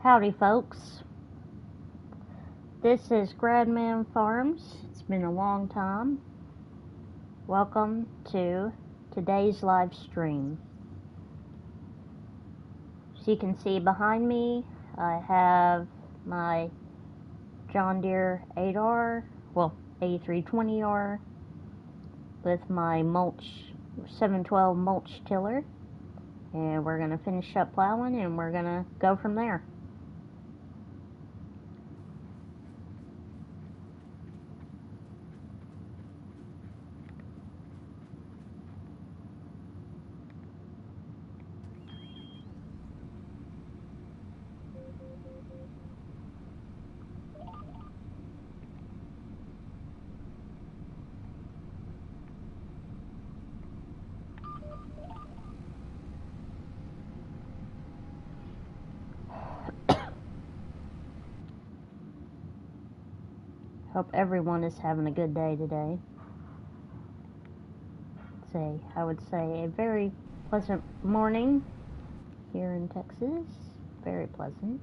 Howdy folks, this is Gradman Farms. It's been a long time. Welcome to today's live stream. As you can see behind me, I have my John Deere 8320R with my mulch 712 mulch tiller, and we're going to finish up plowing and we're going to go from there. Hope everyone is having a good day today. I would say a very pleasant morning here in Texas. Very pleasant.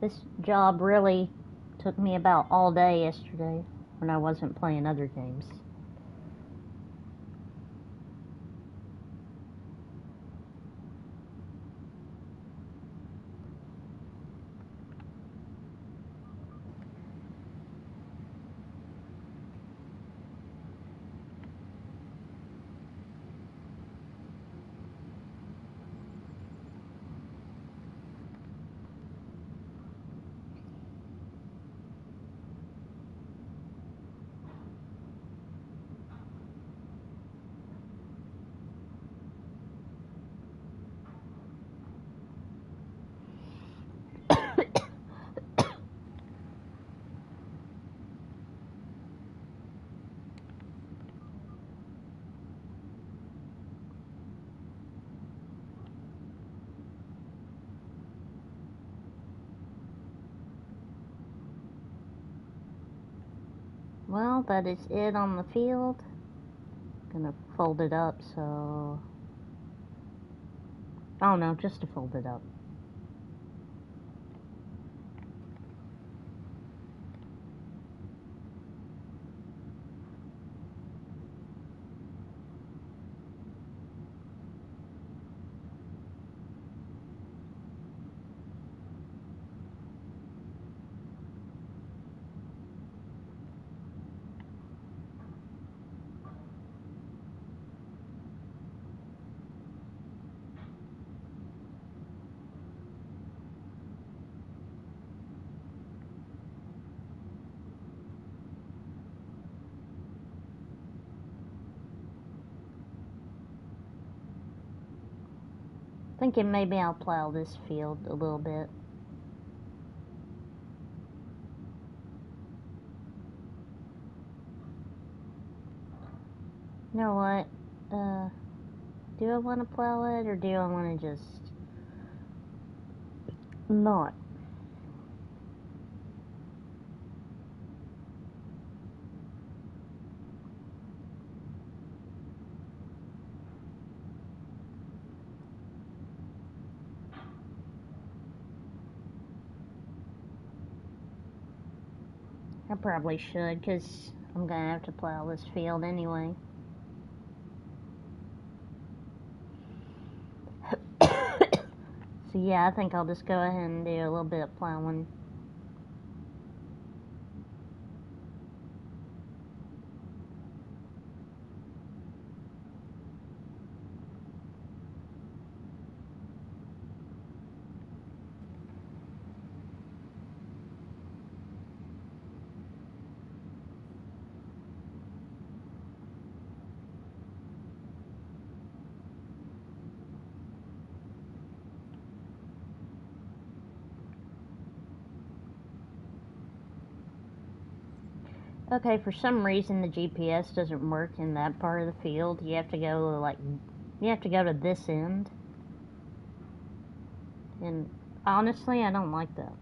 This job really took me about all day yesterday when I wasn't playing other games. Well, that is it on the field. Gonna fold it up, so... oh no, just to fold it up. Thinking maybe I'll plow this field a little bit. You know what? Do I want to plow it, or do I want to just not? I probably should, because I'm going to have to plow this field anyway. So yeah, I think I'll just go ahead and do a little bit of plowing. Okay, for some reason the GPS doesn't work in that part of the field. You have to go to this end. And honestly, I don't like that.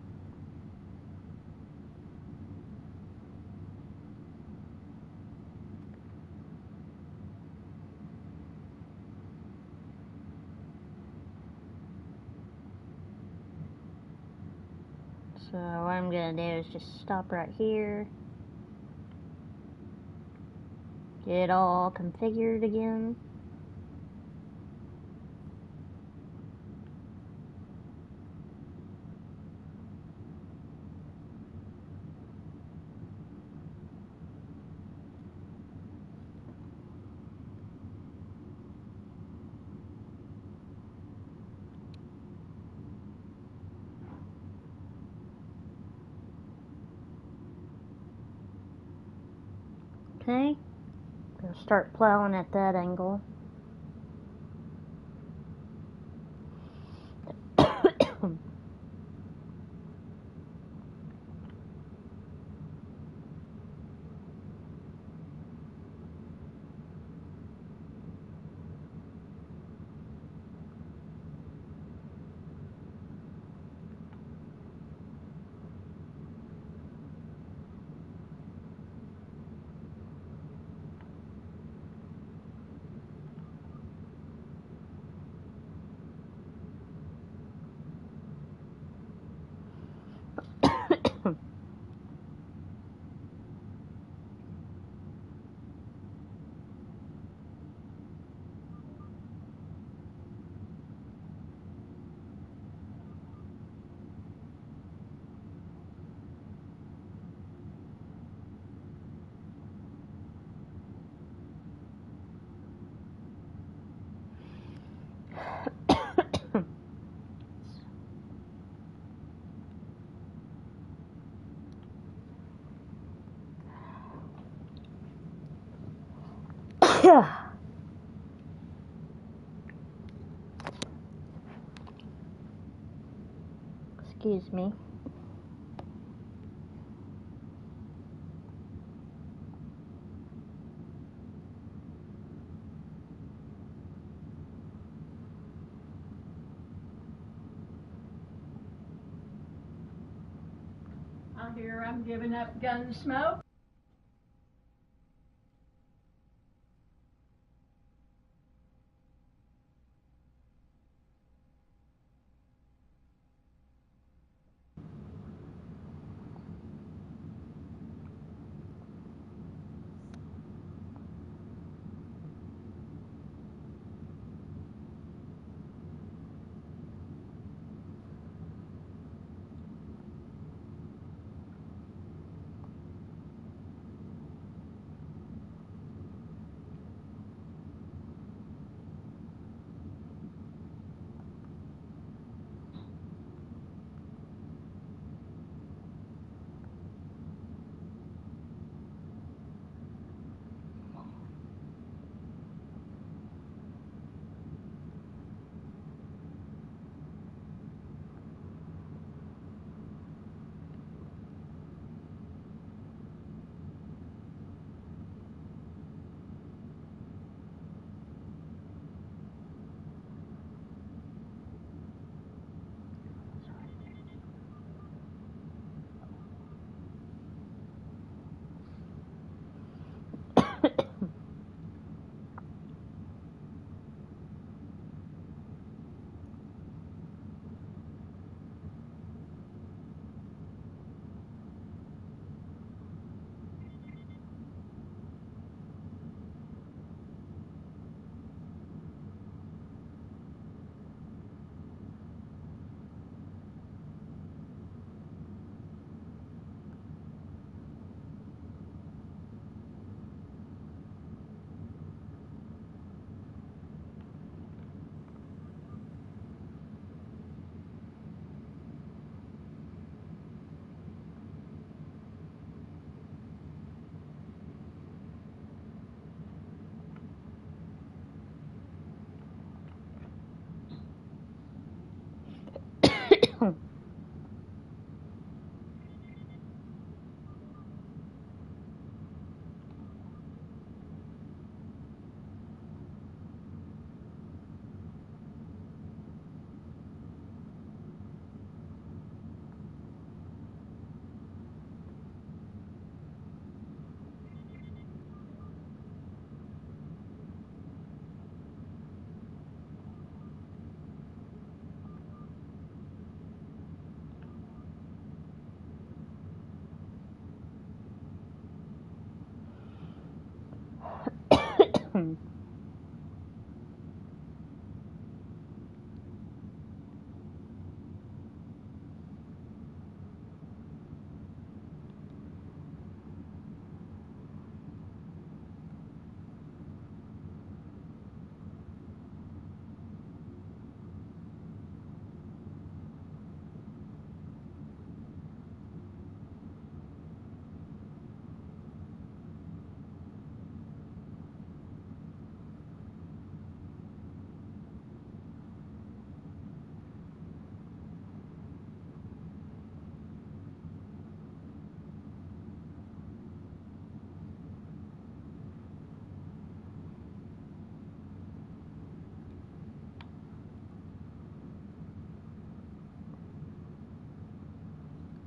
So what I'm gonna do is just stop right here. Get it all configured again. Okay, we'll start plowing at that angle. Excuse me. I hear I'm giving up gun smoke.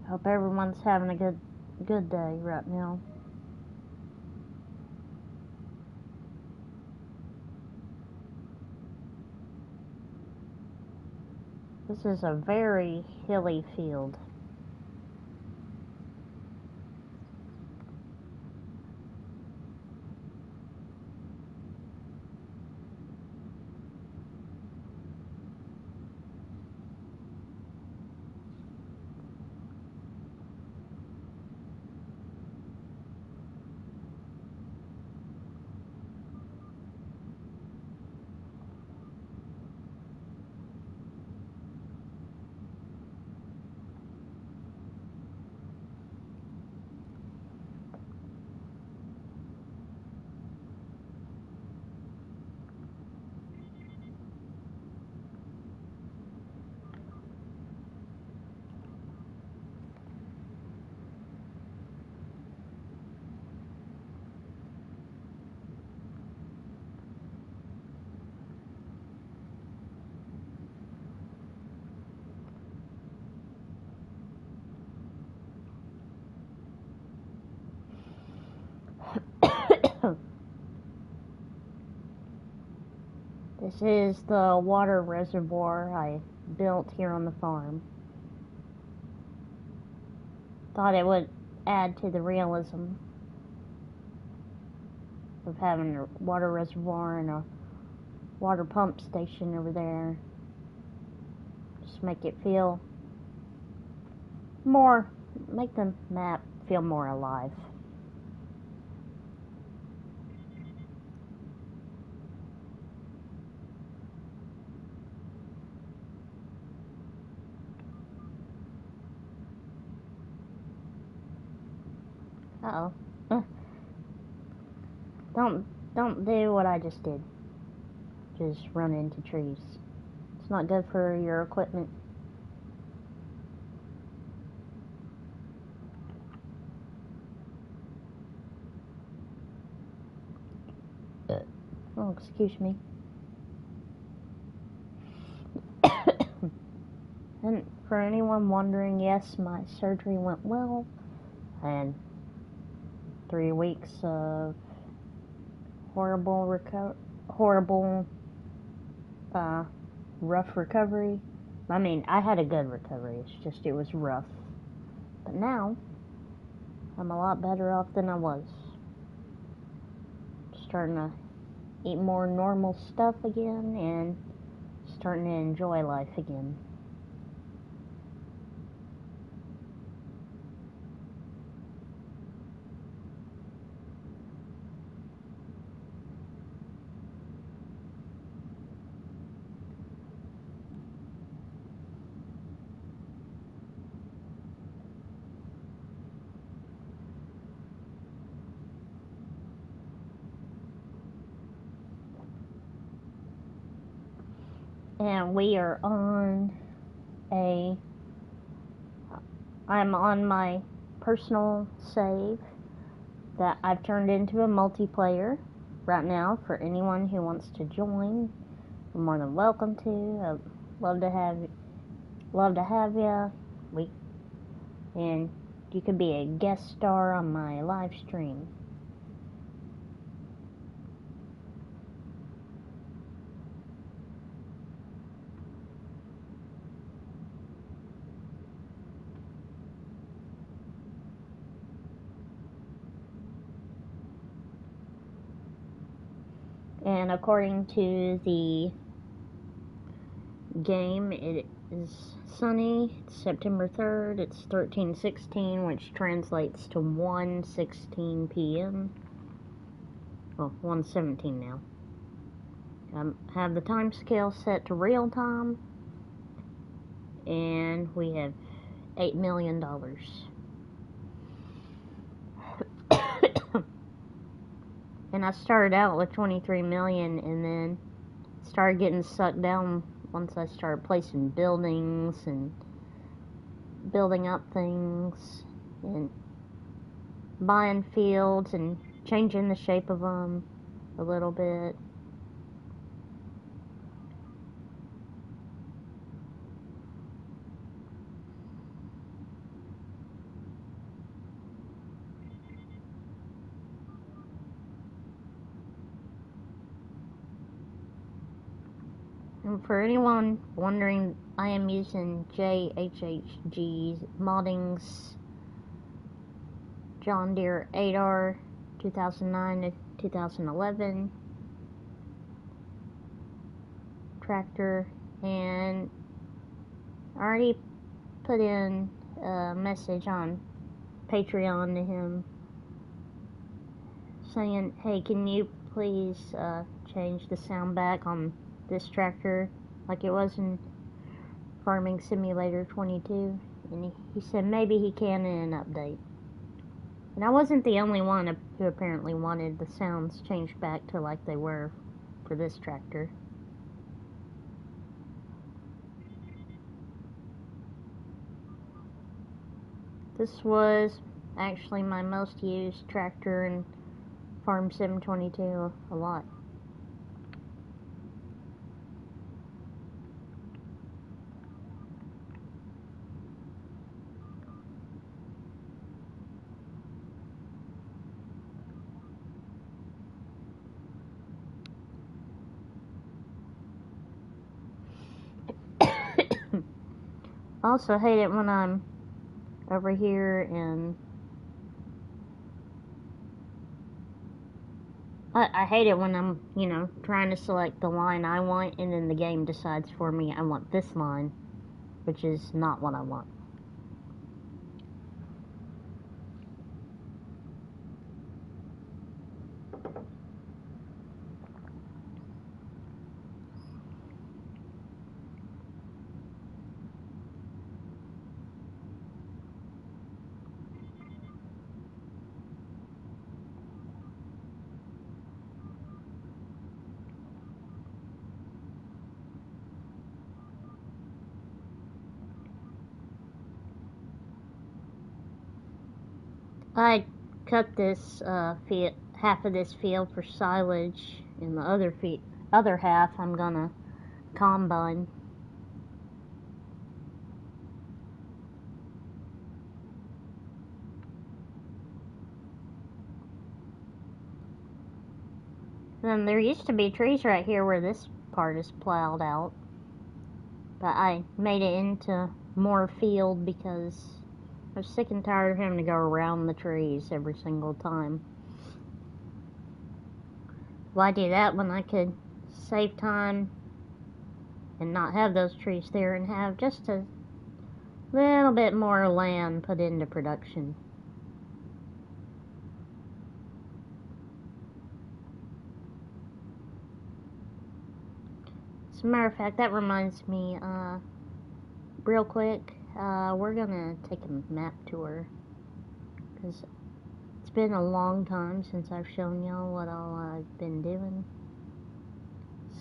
Hope everyone's having a good day right now. This is a very hilly field. This is the water reservoir I built here on the farm. Thought it would add to the realism of having a water reservoir and a water pump station over there. Just make it feel more, make the map feel more alive. Uh-oh. Don't do what I just did. Just run into trees. It's not good for your equipment. Oh, excuse me. And for anyone wondering, yes, my surgery went well. And 3 weeks of horrible, rough recovery. I mean, I had a good recovery. It's just it was rough. But now, I'm a lot better off than I was. Starting to eat more normal stuff again and starting to enjoy life again. And we are on I'm on my personal save that I've turned into a multiplayer right now. For anyone who wants to join, you're more than welcome to. I'd love to have you. And you could be a guest star on my live stream. And according to the game, it is sunny. It's September 3rd. It's 13:16, which translates to 1:16 p.m. Well, 1:17 now. I have the time scale set to real time, and we have $8 million. And I started out with 23 million, and then started getting sucked down once I started placing buildings and building up things and buying fields and changing the shape of them a little bit. And for anyone wondering, I am using JHHG's Modding's John Deere 8R 2009 to 2011 tractor, and I already put in a message on Patreon to him saying, hey, can you please change the sound back on this tractor like it was in Farming Simulator 22? And he said maybe he can in an update. And I wasn't the only one who apparently wanted the sounds changed back to like they were for this tractor. This was actually my most used tractor in Farm Sim 22 a lot. I also hate it when I'm over here and I hate it when I'm, trying to select the line I want and then the game decides for me I want this line, which is not what I want. I cut this half of this field for silage, and the other half I'm gonna combine. Then there used to be trees right here where this part is plowed out, but I made it into more field because I was sick and tired of having to go around the trees every single time. Why do that when I could save time and not have those trees there and have just a little bit more land put into production? As a matter of fact, that reminds me, real quick, we're gonna take a map tour, because it's been a long time since I've shown y'all what all I've been doing.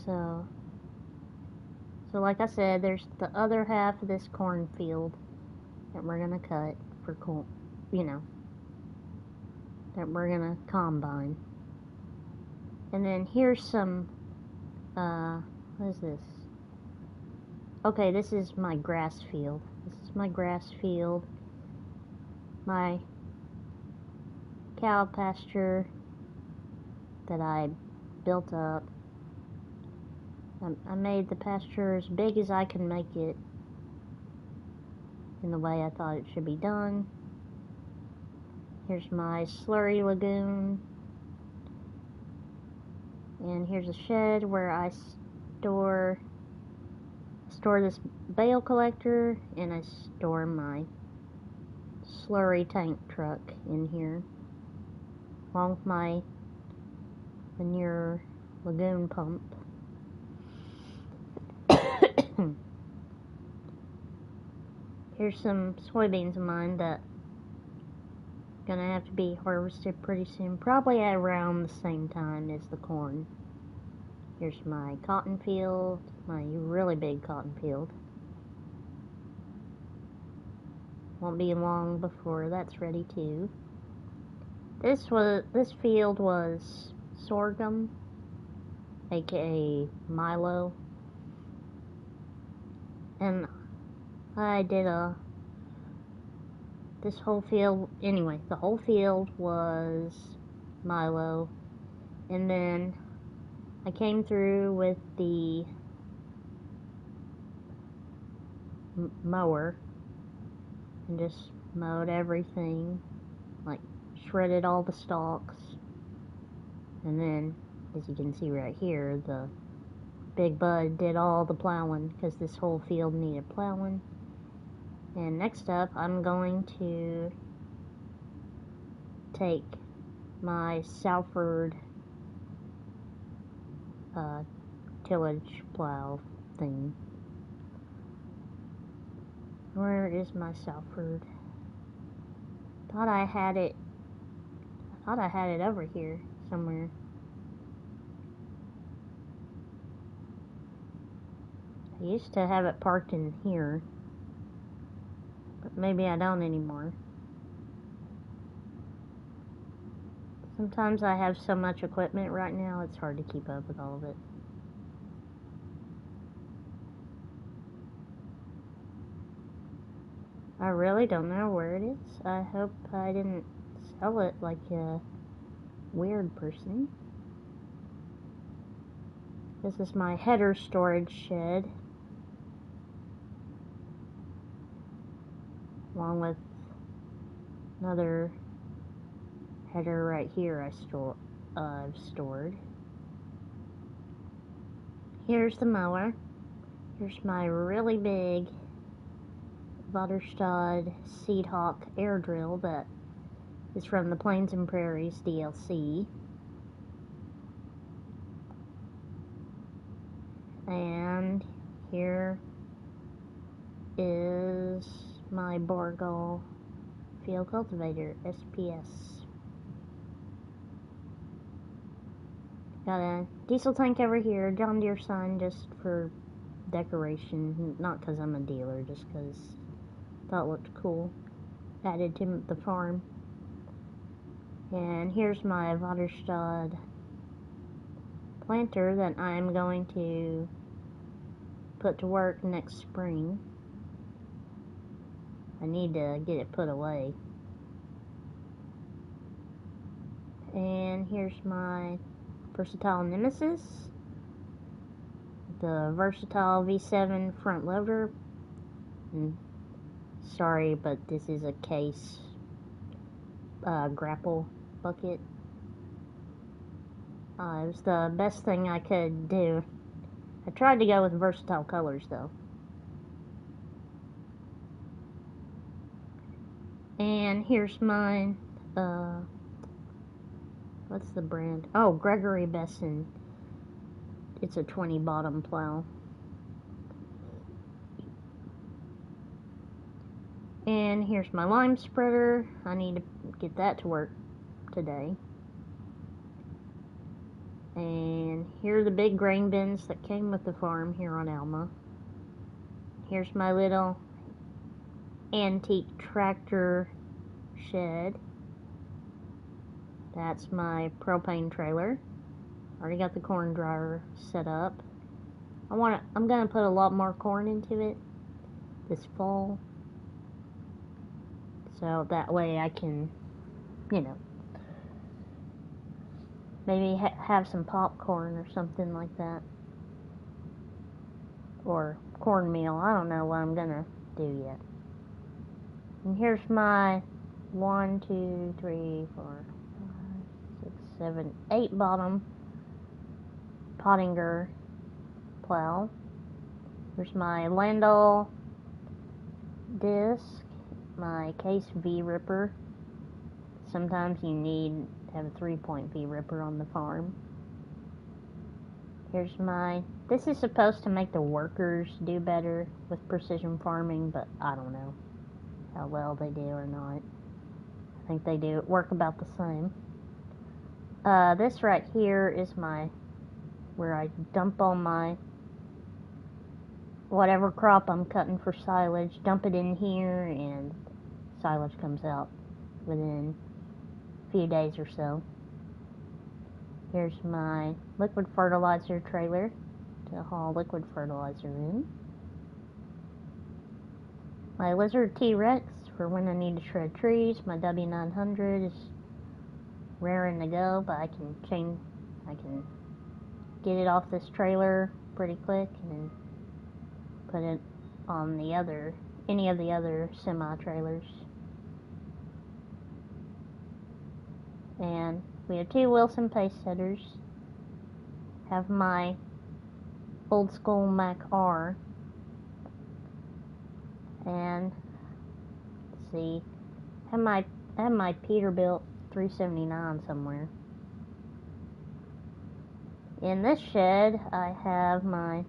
So like I said, there's the other half of this cornfield that we're gonna cut for corn, that we're gonna combine. And then here's some, what is this? Okay, this is my grass field. This is my grass field. My cow pasture that I built up. I made the pasture as big as I can make it in the way I thought it should be done. Here's my slurry lagoon. And here's a shed where I store this bale collector, and I store my slurry tank truck in here, along with my manure lagoon pump. Here's some soybeans of mine that gonna have to be harvested pretty soon, probably around the same time as the corn. Here's my cotton field, my really big cotton field. Won't be long before that's ready too. This field was sorghum, aka Milo, and I did this whole field, anyway, the whole field was Milo, and then I came through with the mower and just mowed everything, like shredded all the stalks, and then, as you can see right here, the Big Bud did all the plowing, because this whole field needed plowing. And next up, I'm going to take my Salford tillage plow thing. Where is my Salford? Thought I had it over here somewhere. I used to have it parked in here, but maybe I don't anymore. Sometimes I have so much equipment right now, it's hard to keep up with all of it. I really don't know where it is. I hope I didn't sell it like a weird person. This is my header storage shed, along with another header right here I've stored. Here's the mower. Here's my really big Vaderstad Seed Hawk air drill that is from the Plains and Prairies DLC. And here is my Borgall field cultivator, SPS. Got a diesel tank over here, John Deere sign, just for decoration, not because I'm a dealer, just because I thought it looked cool. Added to the farm. And here's my Vaderstad planter that I'm going to put to work next spring. I need to get it put away. And here's my Versatile Nemesis, the Versatile V7 front loader. And sorry, but this is a case grapple bucket. It was the best thing I could do. I tried to go with versatile colors though. And here's mine. What's the brand? Oh, Gregory Besson. It's a 20 bottom plow. And here's my lime spreader. I need to get that to work today. And here are the big grain bins that came with the farm here on Alma. Here's my little antique tractor shed. That's my propane trailer. Already got the corn dryer set up. I'm gonna put a lot more corn into it this fall, so that way I can, maybe have some popcorn or something like that, or cornmeal. I don't know what I'm gonna do yet. And here's my 1, 2, 3, 4, 5, 6, 7, 8 bottom Pottinger plow. Here's my Landau disc, my case V-ripper. Sometimes you need to have a 3-point V-ripper on the farm. Here's this is supposed to make the workers do better with precision farming, but I don't know how well they do or not. I think they do work about the same. This right here is where I dump all my whatever crop I'm cutting for silage, dump it in here, and silage comes out within a few days or so. Here's my liquid fertilizer trailer to haul liquid fertilizer in. My Lizard T-Rex for when I need to shred trees. My W900 is raring to go, but I can get it off this trailer pretty quick and put it on any of the other semi-trailers. And we have 2 Wilson pace setters. Have my old school Mac R. And let's see, I have my Peterbilt 379 somewhere. In this shed, I have my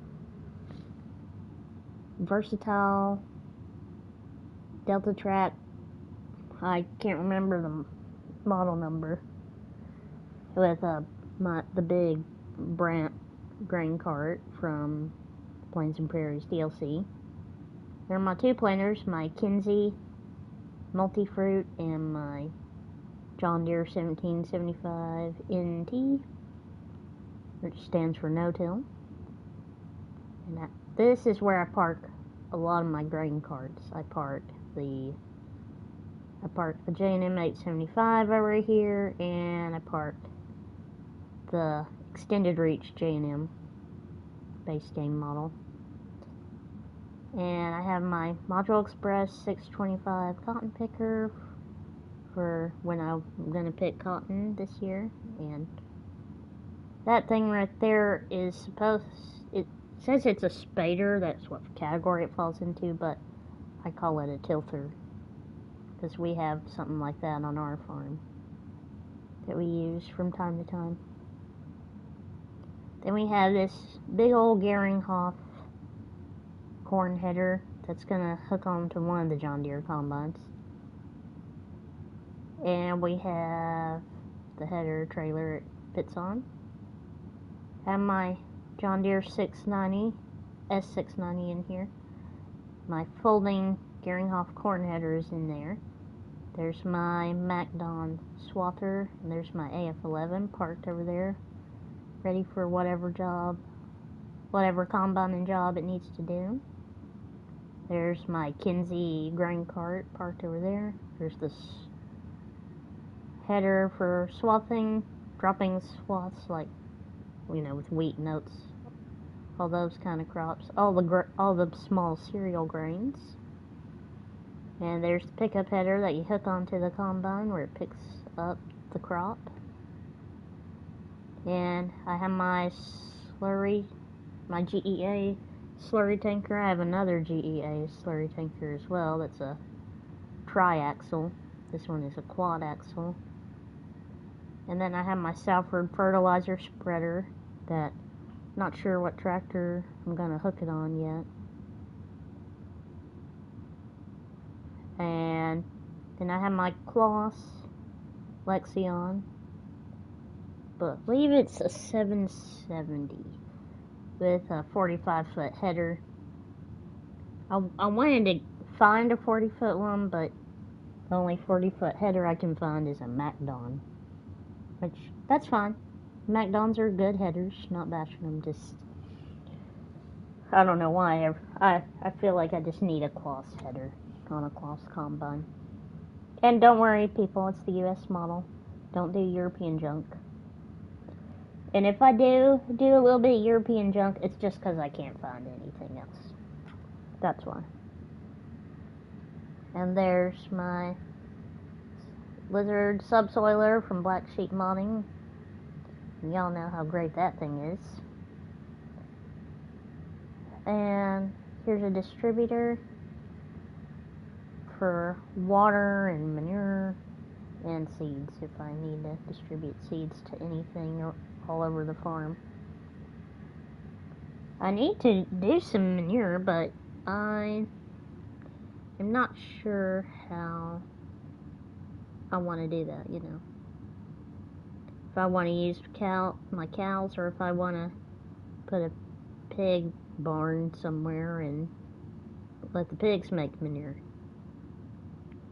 versatile Delta Track. I can't remember the model number. With the big Brant grain cart from Plains and Prairies DLC. There are my 2 planters, my Kinsey Multi-Fruit and my John Deere 1775 NT, which stands for no-till. And this is where I park a lot of my grain carts. I park the J&M 875 over here, and I park the extended reach J&M base game model. And I have my Module Express 625 cotton picker for when I'm going to pick cotton this year. And that thing right there it says it's a spader, that's what category it falls into, but I call it a tilter because we have something like that on our farm that we use from time to time. Then we have this big old Geringhoff corn header that's going to hook onto one of the John Deere combines. And we have the header trailer it fits on. I have my John Deere 690, S690 in here. My folding Geringhoff corn header is in there. There's my MacDon swather, and there's my AF11 parked over there, ready for whatever combining job it needs to do. There's my Kinsey grain cart parked over there. There's this header for swathing, dropping swaths like, with wheat and oats, all those kind of crops, all the small cereal grains. And there's the pickup header that you hook onto the combine where it picks up the crop. And I have my my GEA slurry tanker. I have another GEA slurry tanker as well. That's a tri-axle. This one is a quad axle. And then I have my Salford fertilizer spreader that not sure what tractor I'm gonna hook it on yet. And then I have my Kloss Lexion, but I believe it's a 770 with a 45-foot header. I wanted to find a 40-foot one, but the only 40-foot header I can find is a MacDon, which, that's fine. MacDons are good headers, not bashing them, just, I don't know why, I feel like I just need a Kloss header on a Kloss combine. And don't worry, people, it's the US model. Don't do European junk. And if I do a little bit of European junk, it's just because I can't find anything else. That's why. And there's my Lizard subsoiler from Black Sheep Modding. Y'all know how great that thing is. And here's a distributor for water and manure and seeds if I need to distribute seeds to anything all over the farm. I need to do some manure, but I am not sure how I want to do that, you know. If I want to use my cows, or if I want to put a pig barn somewhere and let the pigs make manure.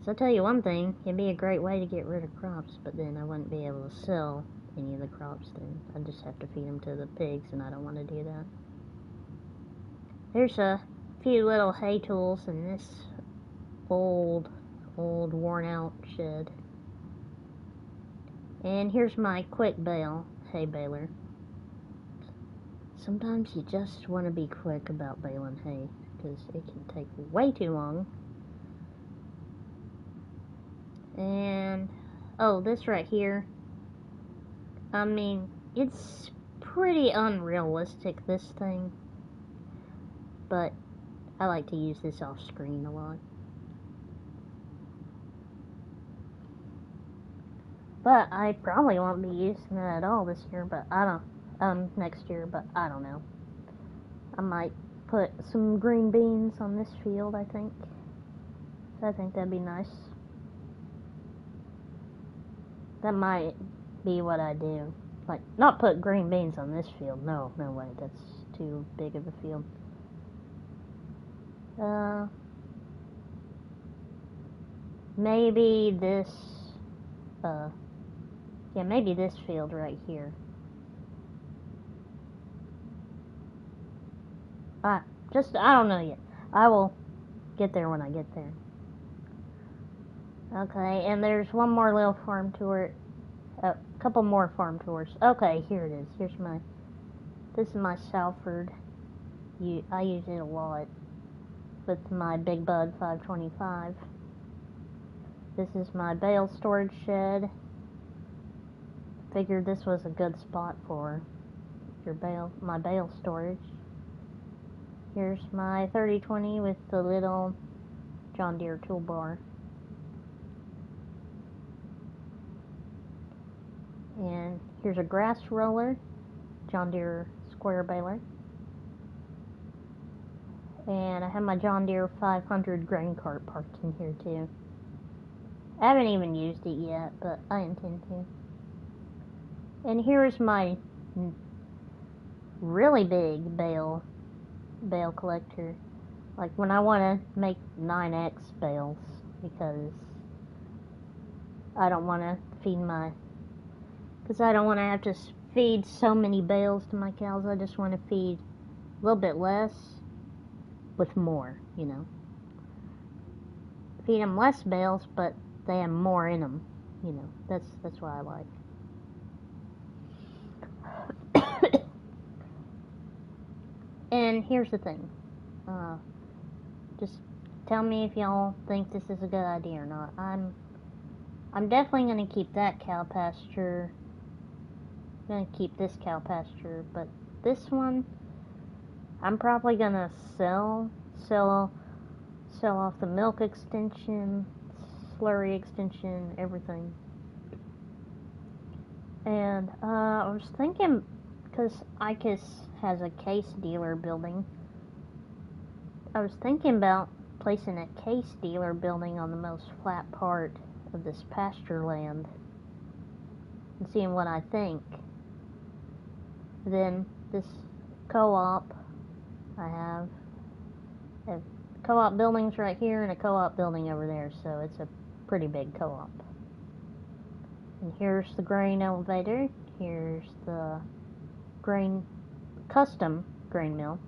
So I'll tell you one thing, it'd be a great way to get rid of crops, but then I wouldn't be able to sell any of the crops then. I'd just have to feed them to the pigs, and I don't want to do that. There's a few little hay tools in this old worn out shed. And here's my quick bale hay baler. Sometimes you just want to be quick about baling hay, because it can take way too long. And, oh, this right here, I mean, it's pretty unrealistic, this thing, but I like to use this off screen a lot. But I probably won't be using it at all this year, but next year, but I don't know. I might put some green beans on this field, I think. I think that'd be nice. That might be what I do. Like, not put green beans on this field. No way. That's too big of a field. Maybe this, yeah, maybe this field right here. I don't know yet. I will get there when I get there. Okay, and there's one more little farm tour. A couple more farm tours. Okay, here it is. This is my Salford. I use it a lot with my Big Bud 525. This is my bale storage shed. Figured this was a good spot for my bale storage. Here's my 3020 with the little John Deere toolbar. And here's a grass roller, John Deere square baler. And I have my John Deere 500 grain cart parked in here too. I haven't even used it yet, but I intend to. And here's my really big bale collector. Like when I want to make 9X bales, because I don't want to have to feed so many bales to my cows. I just want to feed a little bit less with more, you know. Feed them less bales, but they have more in them, you know. That's what I like. And here's the thing. Just tell me if y'all think this is a good idea or not. I'm definitely going to keep that cow pasture. I'm going to keep this cow pasture, but this one, I'm probably going to sell off the milk extension, slurry extension, everything. And I was thinking, because ICUS has a case dealer building, I was thinking about placing a case dealer building on the most flat part of this pasture land and seeing what I think. Then this co-op, I have co-op buildings right here and a co-op building over there, so it's a pretty big co-op. And here's the grain elevator. Here's the custom grain mill.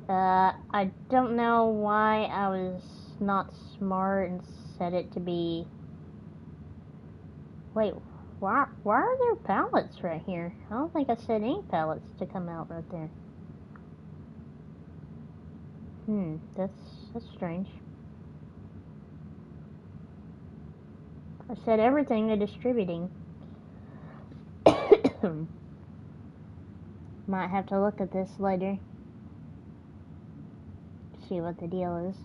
I don't know why I was not smart and set it to be... Wait, why are there pallets right here? I don't think I set any pallets to come out right there. That's strange. I set everything to distributing. Might have to look at this later. See what the deal is.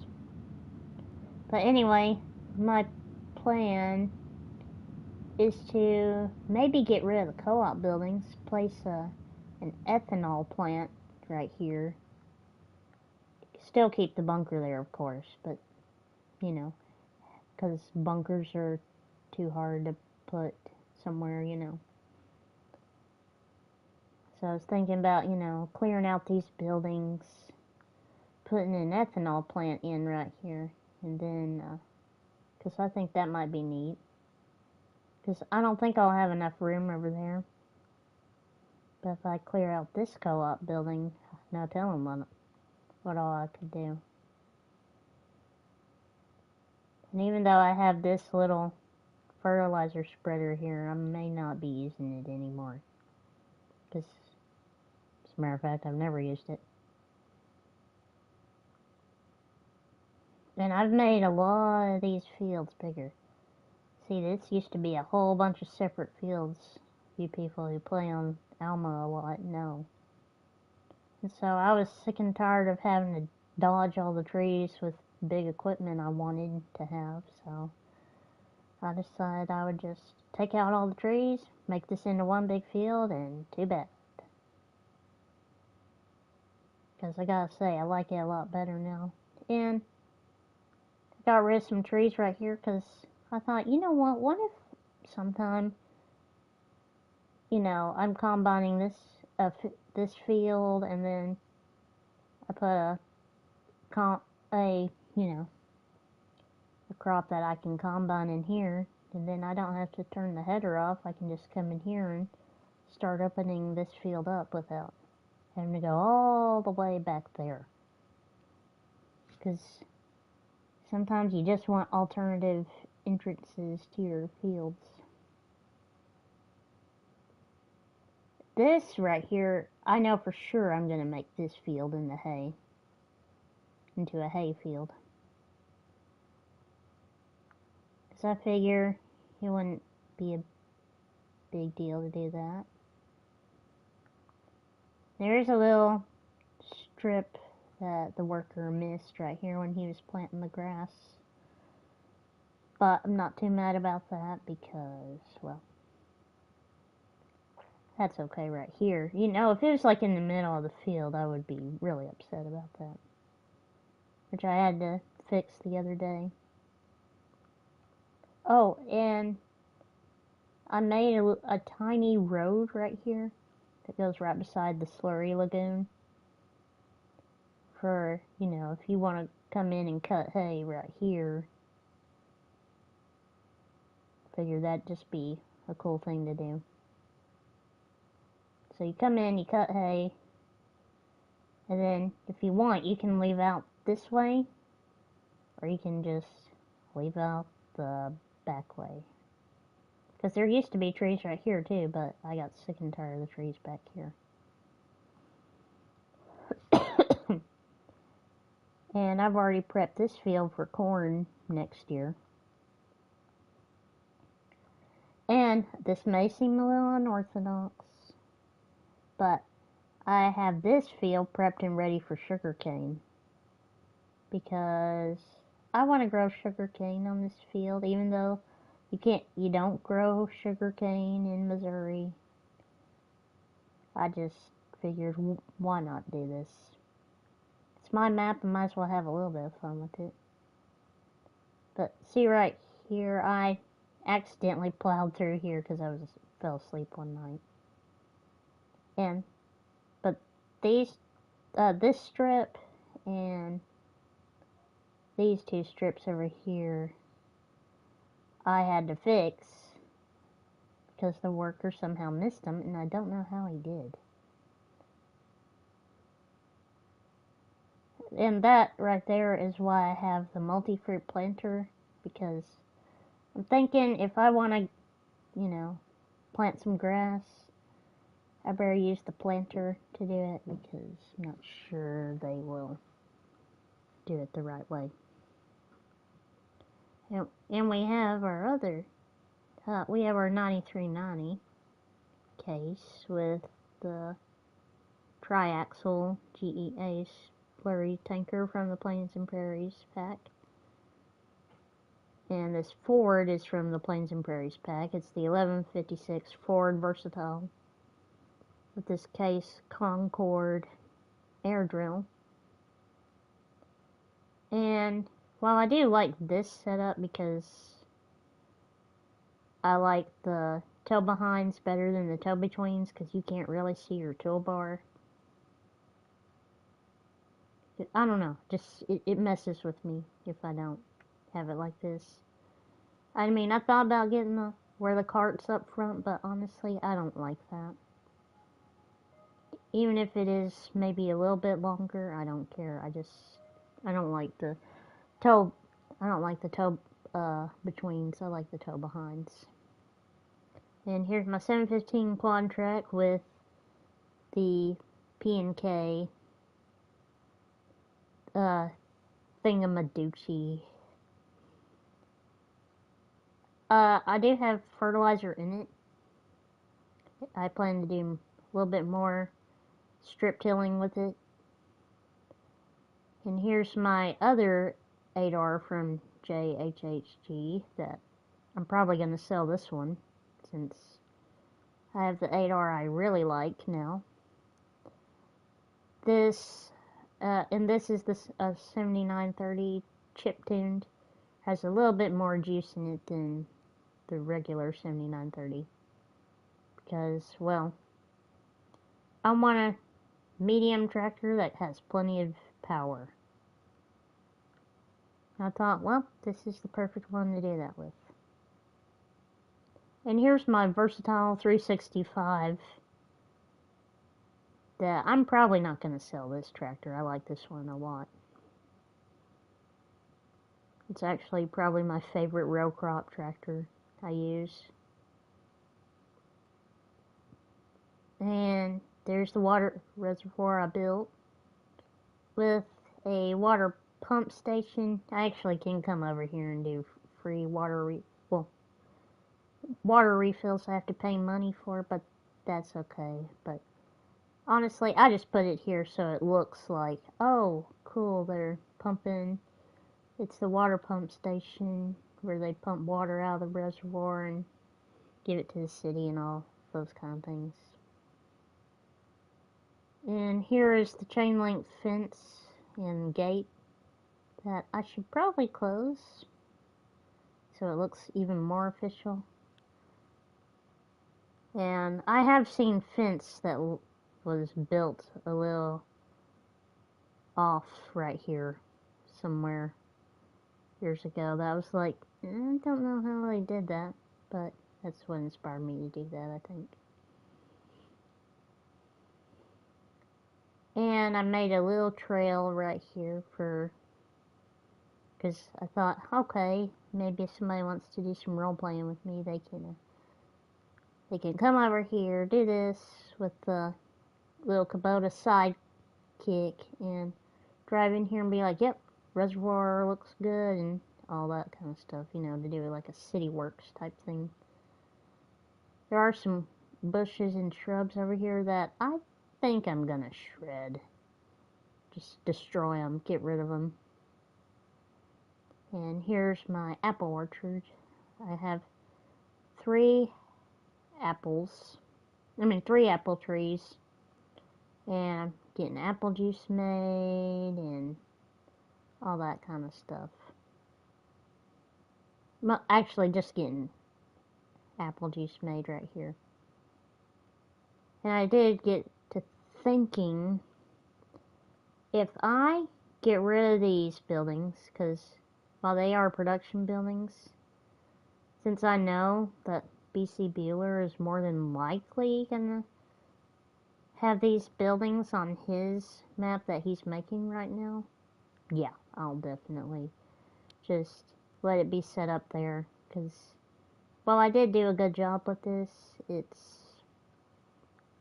But anyway, my plan is to maybe get rid of the co-op buildings, place an ethanol plant right here. Still keep the bunker there, of course, but, you know, because bunkers are too hard to put somewhere, you know. So I was thinking about, you know, clearing out these buildings, putting an ethanol plant in right here, and then, because I think that might be neat. Because I don't think I'll have enough room over there. But if I clear out this co-op building, no telling what all I could do. And even though I have this little fertilizer spreader here, I may not be using it anymore. Because, as a matter of fact, I've never used it. And I've made a lot of these fields bigger. See, this used to be a whole bunch of separate fields. You people who play on Alma a lot know. And so I was sick and tired of having to dodge all the trees with big equipment I wanted to have, so I decided I would just take out all the trees, make this into one big field, and too bad. Because I gotta say, I like it a lot better now. And I got rid of some trees right here because I thought, you know what if sometime, you know, I'm combining this field, and then I put a crop that I can combine in here, and then I don't have to turn the header off. I can just come in here and start opening this field up without having to go all the way back there. Because sometimes you just want alternative entrances to your fields. This right here, I know for sure I'm going to make this field into a hay field. Because I figure it wouldn't be a big deal to do that. There's a little strip that the worker missed right here when he was planting the grass. But I'm not too mad about that because, well, that's okay right here. You know, if it was like in the middle of the field, I would be really upset about that. Which I had to fix the other day. Oh, and I made a tiny road right here that goes right beside the slurry lagoon. For, you know, if you want to come in and cut hay right here, figure that'd just be a cool thing to do. So you come in, you cut hay, and then if you want, you can leave out this way, or you can just leave out the back way. Because there used to be trees right here too, but I got sick and tired of the trees back here. And I've already prepped this field for corn next year. And this may seem a little unorthodox, but I have this field prepped and ready for sugarcane. Because I want to grow sugarcane on this field, even though you don't grow sugarcane in Missouri. I just figured, why not do this? It's my map, I might as well have a little bit of fun with it. But see right here, I accidentally plowed through here because I fell asleep one night. But this strip and these two strips over here, I had to fix because the worker somehow missed them, and I don't know how he did. And that right there is why I have the multi-fruit planter, because I'm thinking if I want to, you know, plant some grass, I better use the planter to do it, because I'm not sure they will do it the right way. And we have our we have our 9390 case with the triaxle GEA slurry tanker from the Plains and Prairies pack. And this Ford is from the Plains and Prairies pack. It's the 1156 Ford Versatile with this Case Concord air drill. And while I do like this setup because I like the toe behinds better than the toe betweens because you can't really see your toolbar. I don't know, just it messes with me if I don't have it like this. I mean, I thought about getting where the cart's up front, but honestly, I don't like that. Even if it is maybe a little bit longer, I don't care. I don't like the toe betweens. I like the toe behinds. And here's my 715 quad track with the P&K thingamaduchy. I do have fertilizer in it. I plan to do a little bit more strip tilling with it. And here's my other 8R from JHHG that I'm probably going to sell this one since I have the 8R I really like now. This is the 7930 chip tuned. Has a little bit more juice in it than the regular 7930 because, well, I want a medium tractor that has plenty of power. I thought, well, this is the perfect one to do that with. And here's my Versatile 365 that I'm probably not going to sell this tractor. I like this one a lot. It's actually probably my favorite row crop tractor I use. And there's the water reservoir I built with a water pump station. I actually can come over here and do free water refills. I have to pay money for, but that's okay. But honestly, I just put it here so it looks like, oh, cool, they're pumping. It's the water pump station where they pump water out of the reservoir and give it to the city and all those kind of things. And here is the chain link fence and gate that I should probably close so it looks even more official. And I have seen fence that was built a little off right here somewhere years ago. That was like, I don't know how they did that, but that's what inspired me to do that, I think. And I made a little trail right here because I thought, okay, maybe if somebody wants to do some role playing with me, they can come over here, do this with the little Kubota sidekick, and drive in here and be like, yep, reservoir looks good, and all that kind of stuff, you know, to do like a city works type thing. There are some bushes and shrubs over here that I think I'm gonna shred. Just destroy them, get rid of them. And here's my apple orchard. I have three apple trees, and I'm getting apple juice made and all that kind of stuff. Actually, just getting apple juice made right here. And I did get to thinking, if I get rid of these buildings, because while they are production buildings, since I know that B.C. Bueller is more than likely gonna have these buildings on his map that he's making right now, yeah, I'll definitely just let it be set up there, because while I did do a good job with this, it's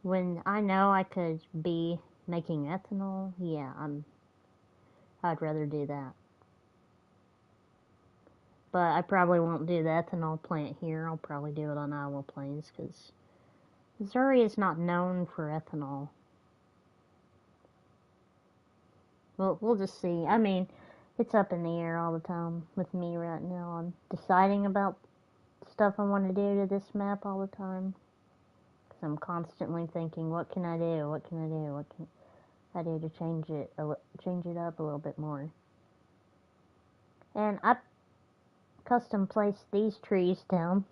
when I know I could be making ethanol, yeah, I'd rather do that. But I probably won't do the ethanol plant here. I'll probably do it on Iowa Plains because Missouri is not known for ethanol. we'll just see. I mean, it's up in the air all the time with me right now. I'm deciding about stuff I want to do to this map all the time. Because I'm constantly thinking, what can I do? What can I do? What can I do to change it up a little bit more? And I custom placed these trees down.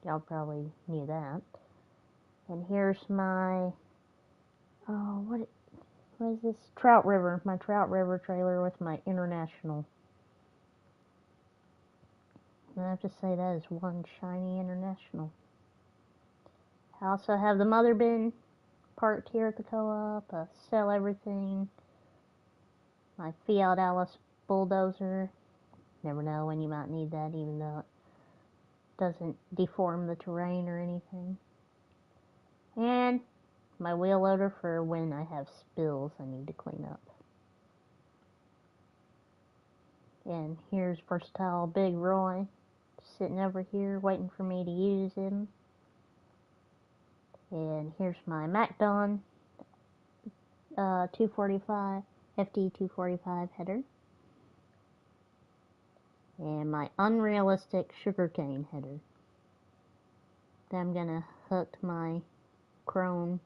Y'all probably knew that. And here's my, oh, what is this? Trout River. My Trout River trailer with my International. And I have to say that is one shiny International. I also have the mother bin parked here at the co-op. I sell everything. My Fiat Alice bulldozer. Never know when you might need that, even though it doesn't deform the terrain or anything. And my wheel loader for when I have spills I need to clean up. And here's Versatile Big Roy, sitting over here waiting for me to use him. And here's my MacDon 245, FD 245 header. And my unrealistic sugarcane header. Then I'm gonna hook my crone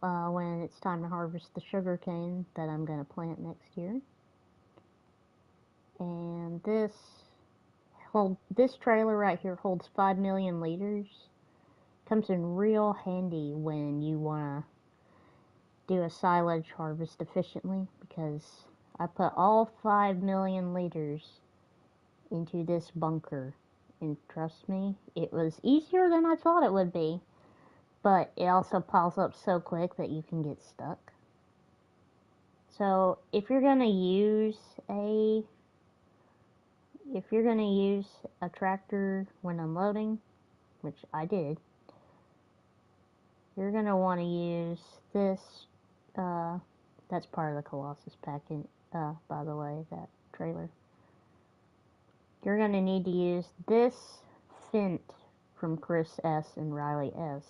when it's time to harvest the sugarcane that I'm gonna plant next year. And this trailer right here holds 5 million liters. Comes in real handy when you wanna do a silage harvest efficiently, because I put all 5 million liters into this bunker, and trust me, it was easier than I thought it would be, but it also piles up so quick that you can get stuck. So if you're gonna use a tractor when unloading, which I did, you're gonna want to use this. That's part of the Colossus packet, by the way, that trailer. You're gonna need to use this Fint from Chris S. and Riley S.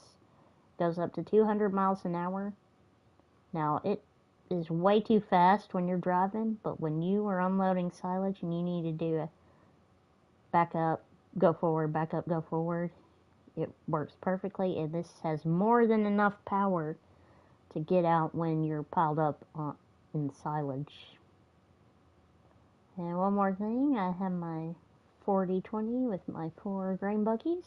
Goes up to 200 miles an hour. Now, it is way too fast when you're driving, but when you are unloading silage and you need to do a back up, go forward, back up, go forward, it works perfectly, and this has more than enough power to get out when you're piled up in silage. And one more thing, I have my 4020 with my 4 grain buggies.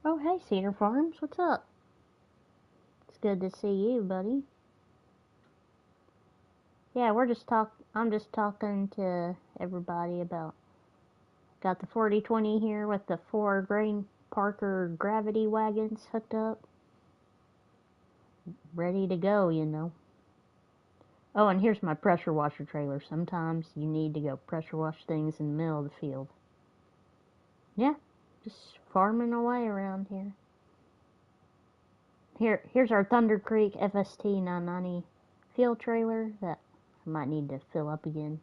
Oh, hey, Cedar Farms, what's up? It's good to see you, buddy. Yeah, I'm just talking to everybody about, got the 4020 here with the 4 grain Parker gravity wagons hooked up. Ready to go, you know. Oh, and here's my pressure washer trailer. Sometimes you need to go pressure wash things in the middle of the field. Yeah, just farming away around here. Here's our Thunder Creek FST 990 field trailer that I might need to fill up again.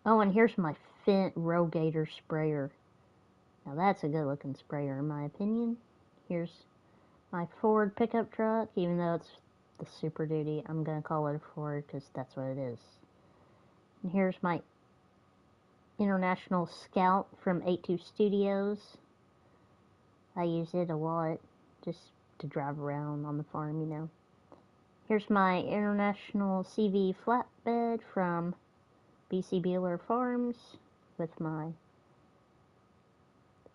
Oh, and here's my Fint Rogator sprayer. Now that's a good looking sprayer in my opinion. Here's my Ford pickup truck, even though it's the Super Duty, I'm gonna call it a Ford because that's what it is. And here's my International Scout from 82 Studios. I use it a lot just to drive around on the farm, you know. Here's my International CV flatbed from BC Bueller Farms with my,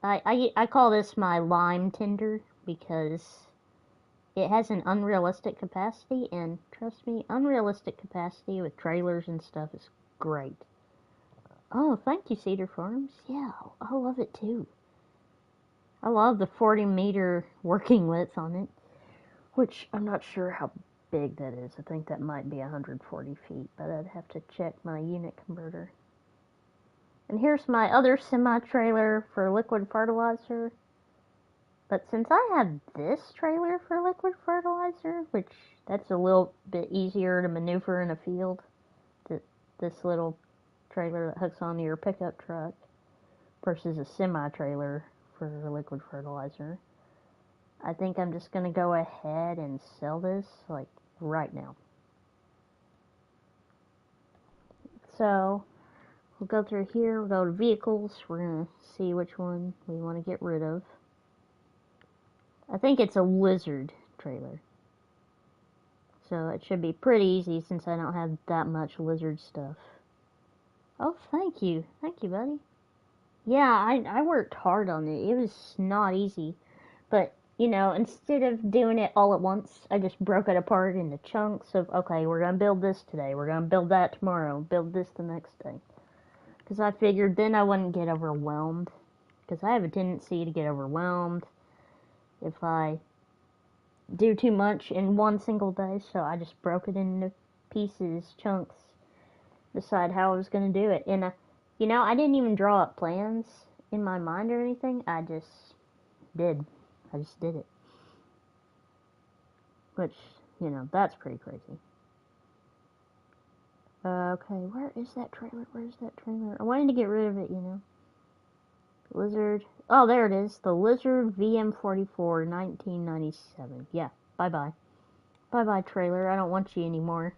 I call this my lime tender because it has an unrealistic capacity, and trust me, unrealistic capacity with trailers and stuff is great. Oh, thank you, Cedar Farms. Yeah, I love it too. I love the 40-meter working width on it, which I'm not sure how big that is. I think that might be 140 feet, but I'd have to check my unit converter. And here's my other semi-trailer for liquid fertilizer. But since I have this trailer for liquid fertilizer, which that's a little bit easier to maneuver in a field, this little trailer that hooks onto your pickup truck versus a semi-trailer for liquid fertilizer, I think I'm just gonna go ahead and sell this, like, right now. So, we'll go through here, we'll go to vehicles, we're gonna see which one we want to get rid of. I think it's a lizard trailer. So it should be pretty easy since I don't have that much lizard stuff. Oh, thank you. Thank you, buddy. Yeah, I worked hard on it. It was not easy. But, you know, instead of doing it all at once, I just broke it apart into chunks of, okay, we're going to build this today. We're going to build that tomorrow. Build this the next day. Because I figured then I wouldn't get overwhelmed. Because I have a tendency to get overwhelmed if I do too much in one single day. So I just broke it into pieces, chunks, decide how I was going to do it. And, you know, I didn't even draw up plans in my mind or anything. I just did. I just did it. Which, you know, that's pretty crazy. Okay, where is that trailer? Where's that trailer? I wanted to get rid of it, you know. Lizard. Oh, there it is. The Lizard VM44 1997. Yeah, bye-bye. Bye-bye, trailer. I don't want you anymore.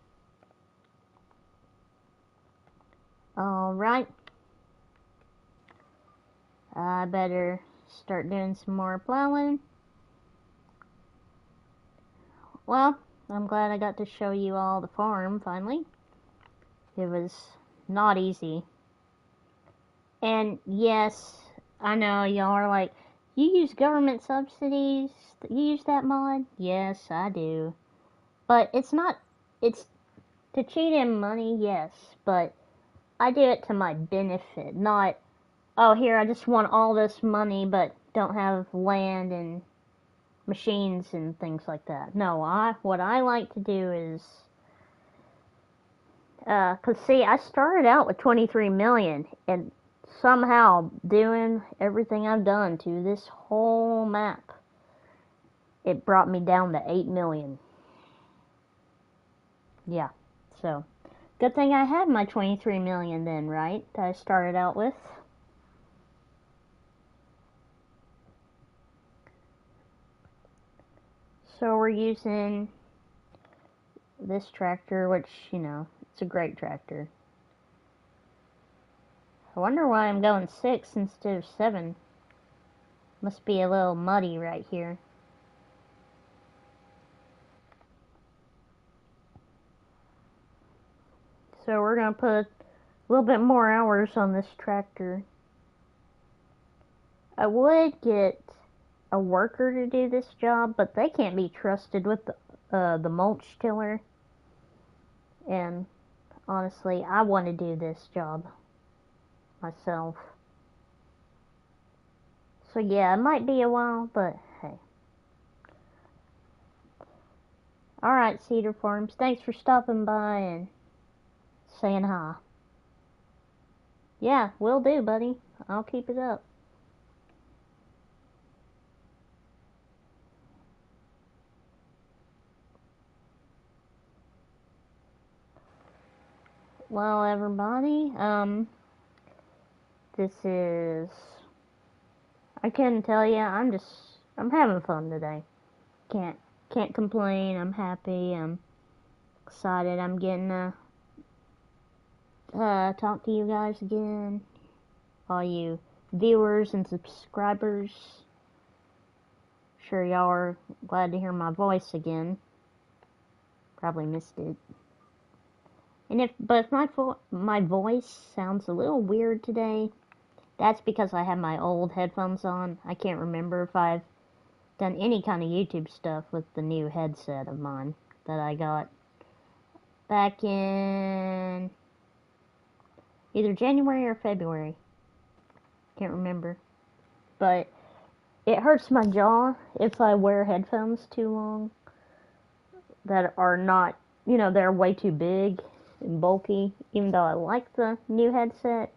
Alright. I better start doing some more plowing. Well, I'm glad I got to show you all the farm, finally. It was not easy. And yes, I know y'all are like, you use government subsidies? You use that mod? Yes, I do. But it's not, it's to cheat in money, yes, but I do it to my benefit, not, oh, here, I just want all this money, but don't have land and machines and things like that. No, what I like to do is, cause see, I started out with 23 million, and somehow doing everything I've done to this whole map, it brought me down to 8 million. Yeah, so good thing I had my 23 million then, right? That I started out with. So we're using this tractor, which, you know, it's a great tractor. I wonder why I'm going 6 instead of 7. Must be a little muddy right here. So we're going to put a little bit more hours on this tractor. I would get a worker to do this job, but they can't be trusted with the mulch tiller. And honestly, I want to do this job myself. So yeah, it might be a while, but hey. Alright, Cedar Farms, thanks for stopping by and saying hi. Yeah, will do, buddy. I'll keep it up. Well, everybody, this is, I couldn't tell you, I'm having fun today. Can't complain. I'm happy. I'm excited. I'm getting to talk to you guys again. All you viewers and subscribers. Sure y'all are glad to hear my voice again. Probably missed it. And if my voice sounds a little weird today, that's because I have my old headphones on. I can't remember if I've done any kind of YouTube stuff with the new headset of mine that I got back in either January or February. Can't remember. But it hurts my jaw if I wear headphones too long that are not, you know, they're way too big and bulky. Even though I like the new headset,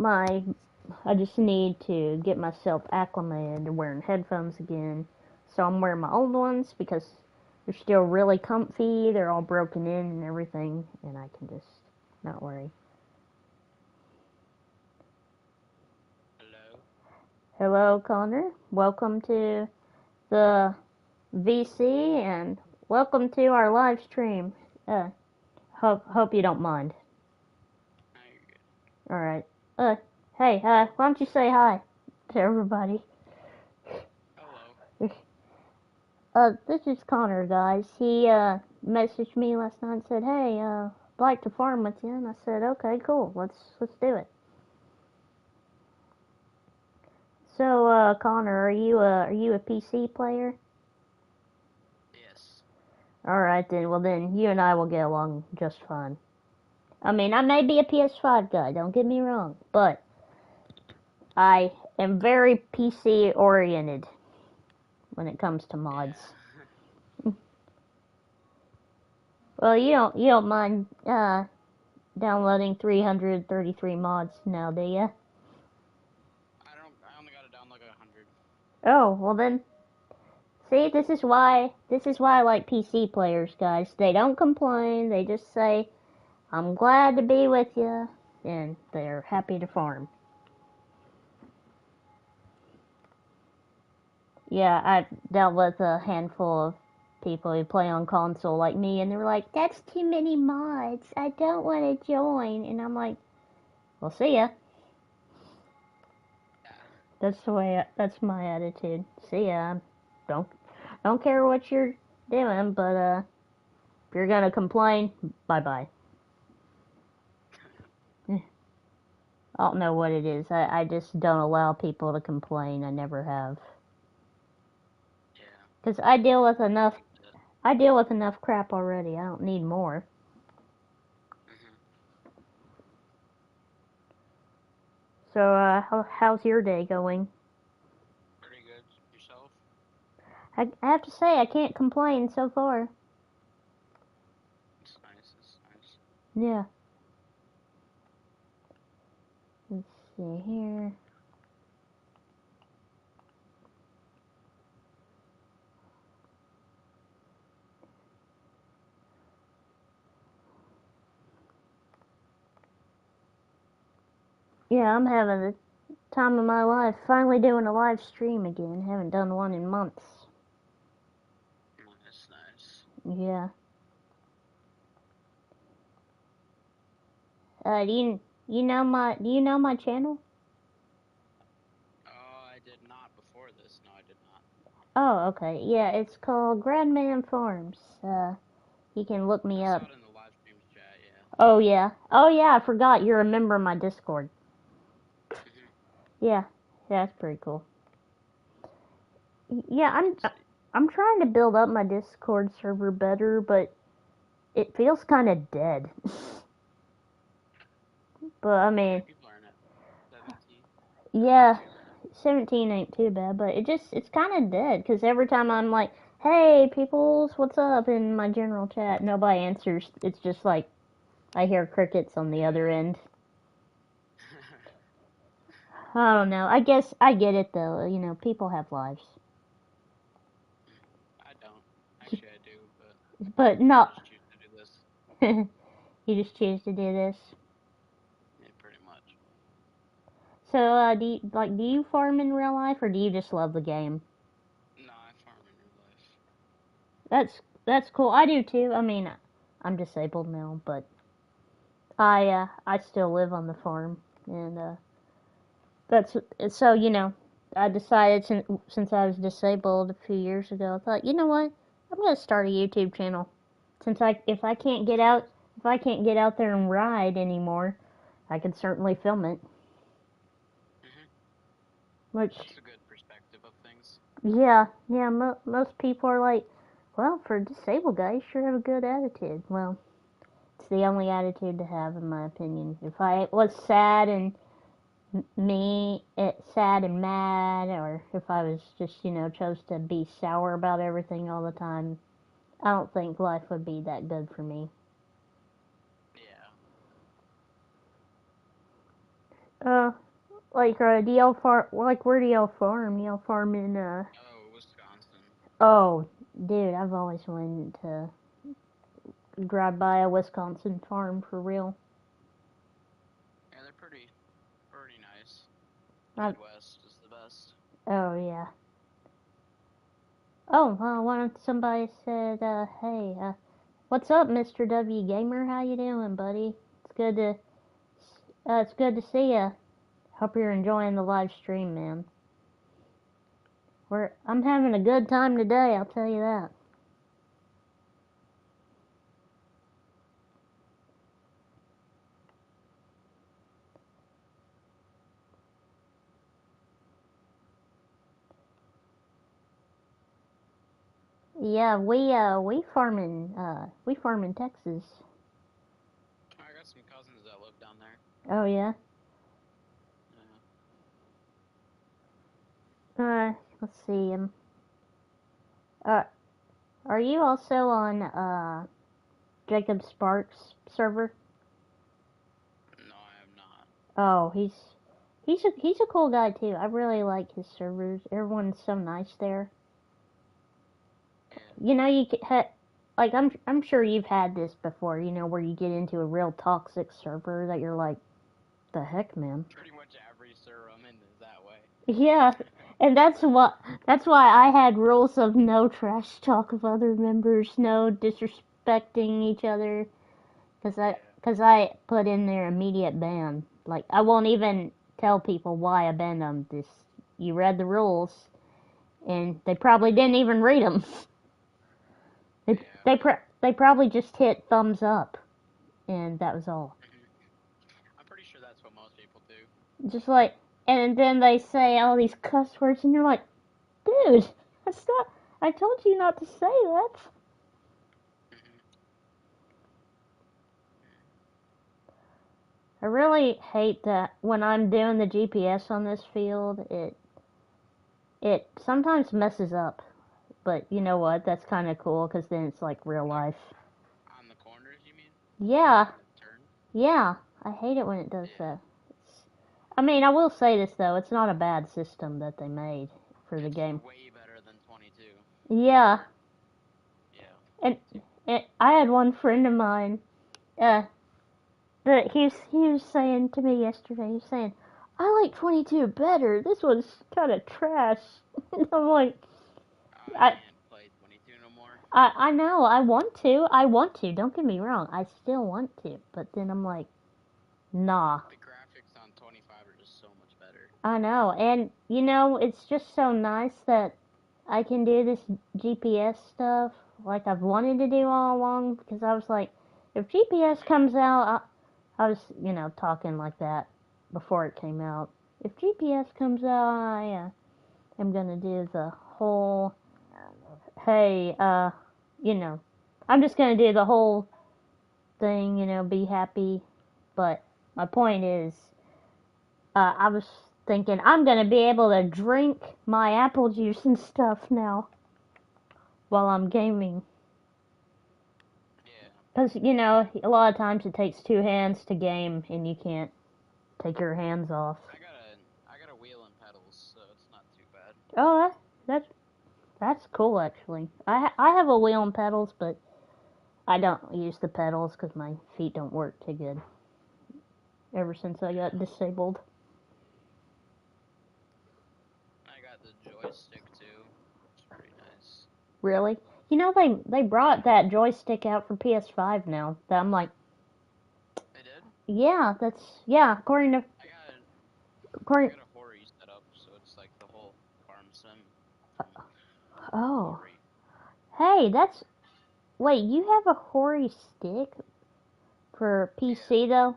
I just need to get myself acclimated to wearing headphones again. So I'm wearing my old ones because they're still really comfy. They're all broken in and everything, and I can just not worry. Hello, Connor. Welcome to the VC, and welcome to our live stream. Hope you don't mind. No, you're good. All right. Hey, why don't you say hi to everybody? Hello. This is Connor, guys. He messaged me last night and said, "Hey, I'd like to farm with you," and I said, "Okay, cool. Let's do it." So, Connor, are you a PC player? Yes. All right then. Well then, you and I will get along just fine. I mean, I may be a PS5 guy. Don't get me wrong, but I am very PC oriented when it comes to mods. Yeah. Well, you don't mind downloading 333 mods now, do you? I only got it down like 100. Oh, well then. See, this is why I like PC players, guys. They don't complain. They just say, "I'm glad to be with you," and they're happy to farm. Yeah, I've dealt with a handful of people who play on console like me, and they're like, "That's too many mods. I don't want to join." And I'm like, "Well, see ya." Yeah. That's my attitude. See ya. Don't don't care what you're doing, but if you're gonna complain, bye bye. I don't know what it is. I just don't allow people to complain. I never have. Yeah. Cause I deal with enough crap already. I don't need more. Mhm. So how's your day going? Pretty good. Yourself? I have to say I can't complain so far. It's nice. It's nice. Yeah. Let's see here. Yeah, I'm having the time of my life. Finally doing a live stream again. Haven't done one in months. Nice. Nice. Yeah. Do you know my channel? Oh, I did not before this. No, I did not. Oh, okay. Yeah, it's called Grandman Farms. You can look I me saw up. it in the live streams chat. Yeah. Oh yeah. Oh yeah, I forgot you're a member of my Discord. Mhm. Yeah. Yeah, that's pretty cool. Yeah, Sweet. I'm trying to build up my Discord server better, but it feels kind of dead. But I How mean, many people are in it? 17. Not yeah, too bad. 17 ain't too bad, but it's kind of dead because every time I'm like, "Hey, peoples, what's up?" in my general chat, nobody answers. It's just like I hear crickets on the other Yeah. end. I don't know. I guess I get it though. You know, people have lives, I don't. Actually, I do, but but I not. just choose to do this. You just choose to do this. Yeah, pretty much. So, do you farm in real life, or do you just love the game? No, I farm in real life. That's cool. I do too. I mean, I'm disabled now, but I still live on the farm, and that's so I decided since I was disabled a few years ago, I thought, you know what, I'm gonna start a YouTube channel. Since if I can't get out there and ride anymore, I can certainly film it. Mhm. Which, That's a good perspective of things. yeah, most people are like, well, for a disabled guy, you sure have a good attitude. Well, it's the only attitude to have, in my opinion. If I was sad and sad and mad, or if I was just, chose to be sour about everything all the time, I don't think life would be that good for me. Yeah. Uh, do y'all farm? Like, where do y'all farm? Y'all farm in Oh, Wisconsin. Oh, dude, I've always wanted to drive by a Wisconsin farm for real. Yeah, they're pretty nice. I, Midwest is the best. oh yeah. Oh, somebody said, hey, what's up, Mr. W Gamer? How you doing, buddy? It's good to see ya. Hope you're enjoying the live stream, man. I'm having a good time today, I'll tell you that. Yeah, we farm in Texas. I got some cousins that live down there. Oh yeah. Let's see. Are you also on Jacob Sparks server? No, I am not. Oh, he's a cool guy too. I really like his servers. Everyone's so nice there. Yeah. You know, like I'm sure you've had this before. You know, where you get into a real toxic server that you're like, the heck, man. Pretty much every server I'm in is that way. Yeah, and that's why I had rules of no trash talk of other members, no disrespecting each other, because I put in their immediate ban. Like I won't even tell people why I banned them. Just you read the rules, and they probably didn't even read them. They probably just hit thumbs up, and that was all. I'm pretty sure that's what most people do. Just like, and then they say all these cuss words, and you're like, dude, that's not. I told you not to say that. I really hate that when I'm doing the GPS on this field, it sometimes messes up. But you know what? That's kind of cool because then it's like real life. On the corners, you mean? Yeah. Turn? Yeah. I hate it when it does that. I mean, I will say this though, it's not a bad system that they made for the game. It's way better than 22. Yeah. Yeah. And I had one friend of mine, that he was saying to me yesterday, he was saying, I like 22 better. This one's kind of trash. I'm like, I can't play 22 no more. I know, I want to, don't get me wrong, I still want to, but then I'm like, nah. The graphics on 25 are just so much better. I know, and you know, it's just so nice that I can do this GPS stuff like I've wanted to do all along, because I was like, if GPS comes out, I was, you know, talking like that before it came out. If GPS comes out, I am gonna do the whole, hey, you know, I'm just gonna do the whole thing, you know, be happy. But my point is, I was thinking I'm gonna be able to drink my apple juice and stuff now while I'm gaming. Yeah. Because, you know, a lot of times it takes two hands to game and you can't take your hands off. I got a wheel and pedals, so it's not too bad. Oh, that's cool actually. I have a wheel and pedals, but I don't use the pedals because my feet don't work too good. Ever since I got disabled. I got the joystick too. It's pretty nice. Really? You know they brought that joystick out for PS5 now. That I'm like. They did? Yeah, according to. I got a Hori set up, so it's like the whole farm sim. Oh. Hori. Hey, wait, you have a Hori stick for PC though?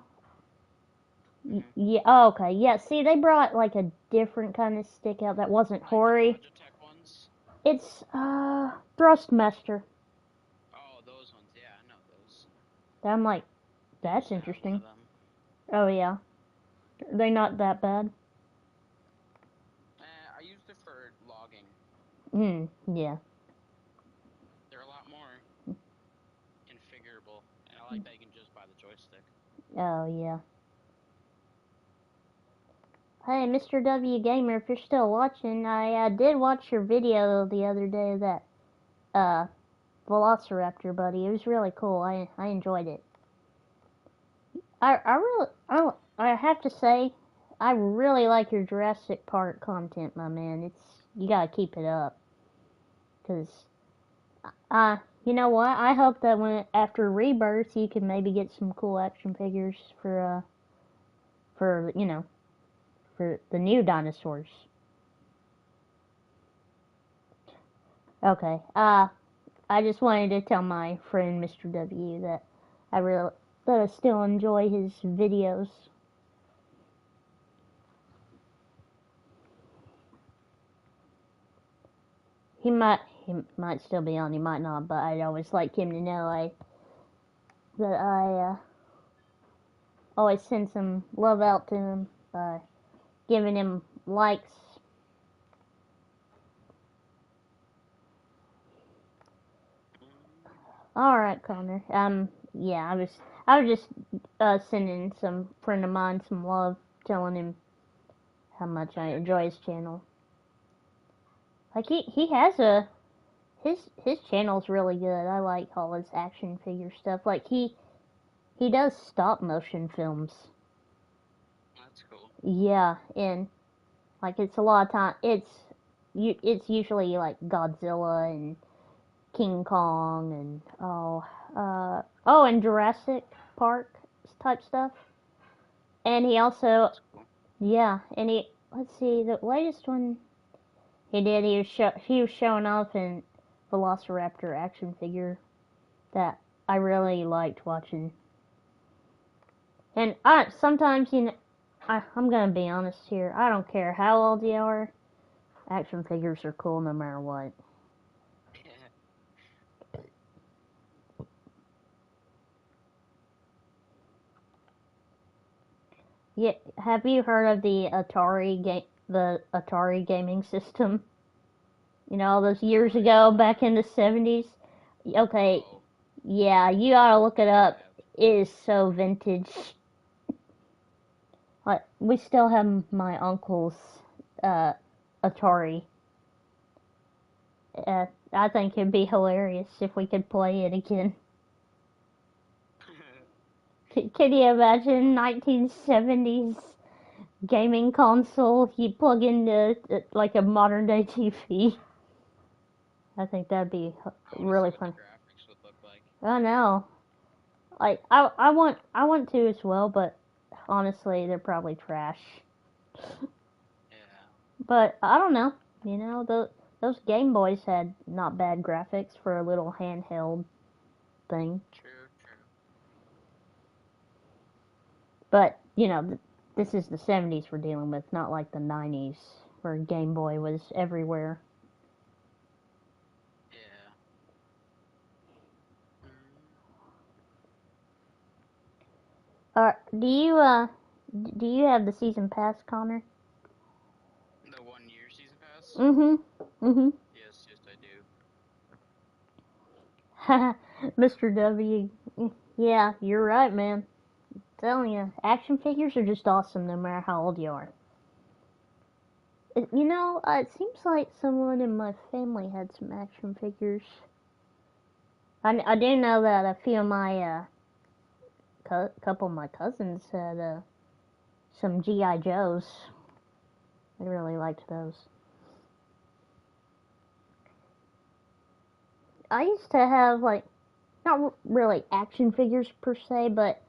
Yeah. Oh, okay. Yeah. See, they brought like a different kind of stick out that wasn't Hori. Ones? It's Thrustmaster. Oh, those ones. Yeah, I know those. I'm like, that's interesting. Oh yeah. Are they not that bad? I used it for logging. Yeah. They're a lot more configurable, and I like that you can just buy the joystick. Oh yeah. Hey, Mr. W Gamer, if you're still watching, I did watch your video the other day of that Velociraptor buddy. It was really cool. I enjoyed it. I have to say, I really like your Jurassic Park content, my man. You gotta keep it up. Because, you know what? I hope that after Rebirth, you can maybe get some cool action figures for the new dinosaurs. Okay. I just wanted to tell my friend Mr. W that I still enjoy his videos. He might still be on, he might not, but I'd always like him to know that I always send some love out to him by giving him likes. All right, Connor. Yeah, I was just sending some friend of mine some love, telling him how much I enjoy his channel. Like he has his channel's really good. I like all his action figure stuff. Like he does stop motion films. That's cool. Yeah, and like it's a lot of time. It's usually like Godzilla and King Kong and and Jurassic Park type stuff. And he also Cool. let's see, the latest one he did, he was showing off in Velociraptor action figure that I really liked watching. And sometimes I'm gonna be honest here. I don't care how old you are. Action figures are cool no matter what. Yeah, have you heard of the Atari gaming system? You know, all those years ago, back in the 70s. Okay, Oh, yeah, you ought to look it up. It is so vintage. Like, we still have my uncle's Atari. I think it'd be hilarious if we could play it again. Can you imagine 1970s gaming console? You plug into like a modern day TV. I think that'd be I want to see really what fun. the graphics would look like. I know. Like I want to as well, but honestly, they're probably trash. Yeah. But I don't know. You know, those Game Boys had not bad graphics for a little handheld thing. True, true. But you know, this is the 70s we're dealing with, not like the 90s where Game Boy was everywhere. Yeah. Do you have the season pass, Connor? The 1 year season pass? Mhm. Yes, yes, I do. Mr. W. Yeah, you're right, man. I'm telling you, action figures are just awesome no matter how old you are. You know, it seems like someone in my family had some action figures. I do know that a few of my couple of my cousins had some GI Joes. I really liked those. I used to have like not really action figures per se, but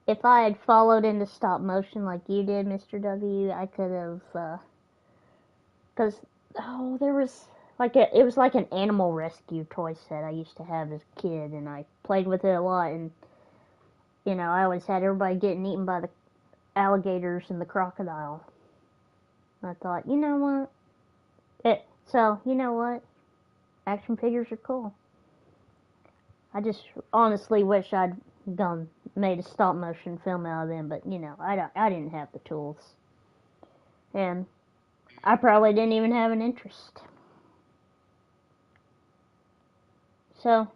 if I had followed into stop motion like you did, Mr. W, I could have. Because there was it was like an animal rescue toy set I used to have as a kid, and I played with it a lot. And you know, I always had everybody getting eaten by the alligators and the crocodile. And I thought, you know what? You know what? Action figures are cool. I just honestly wish I'd made a stop motion film out of them, but you know, I didn't have the tools, and I probably didn't even have an interest. So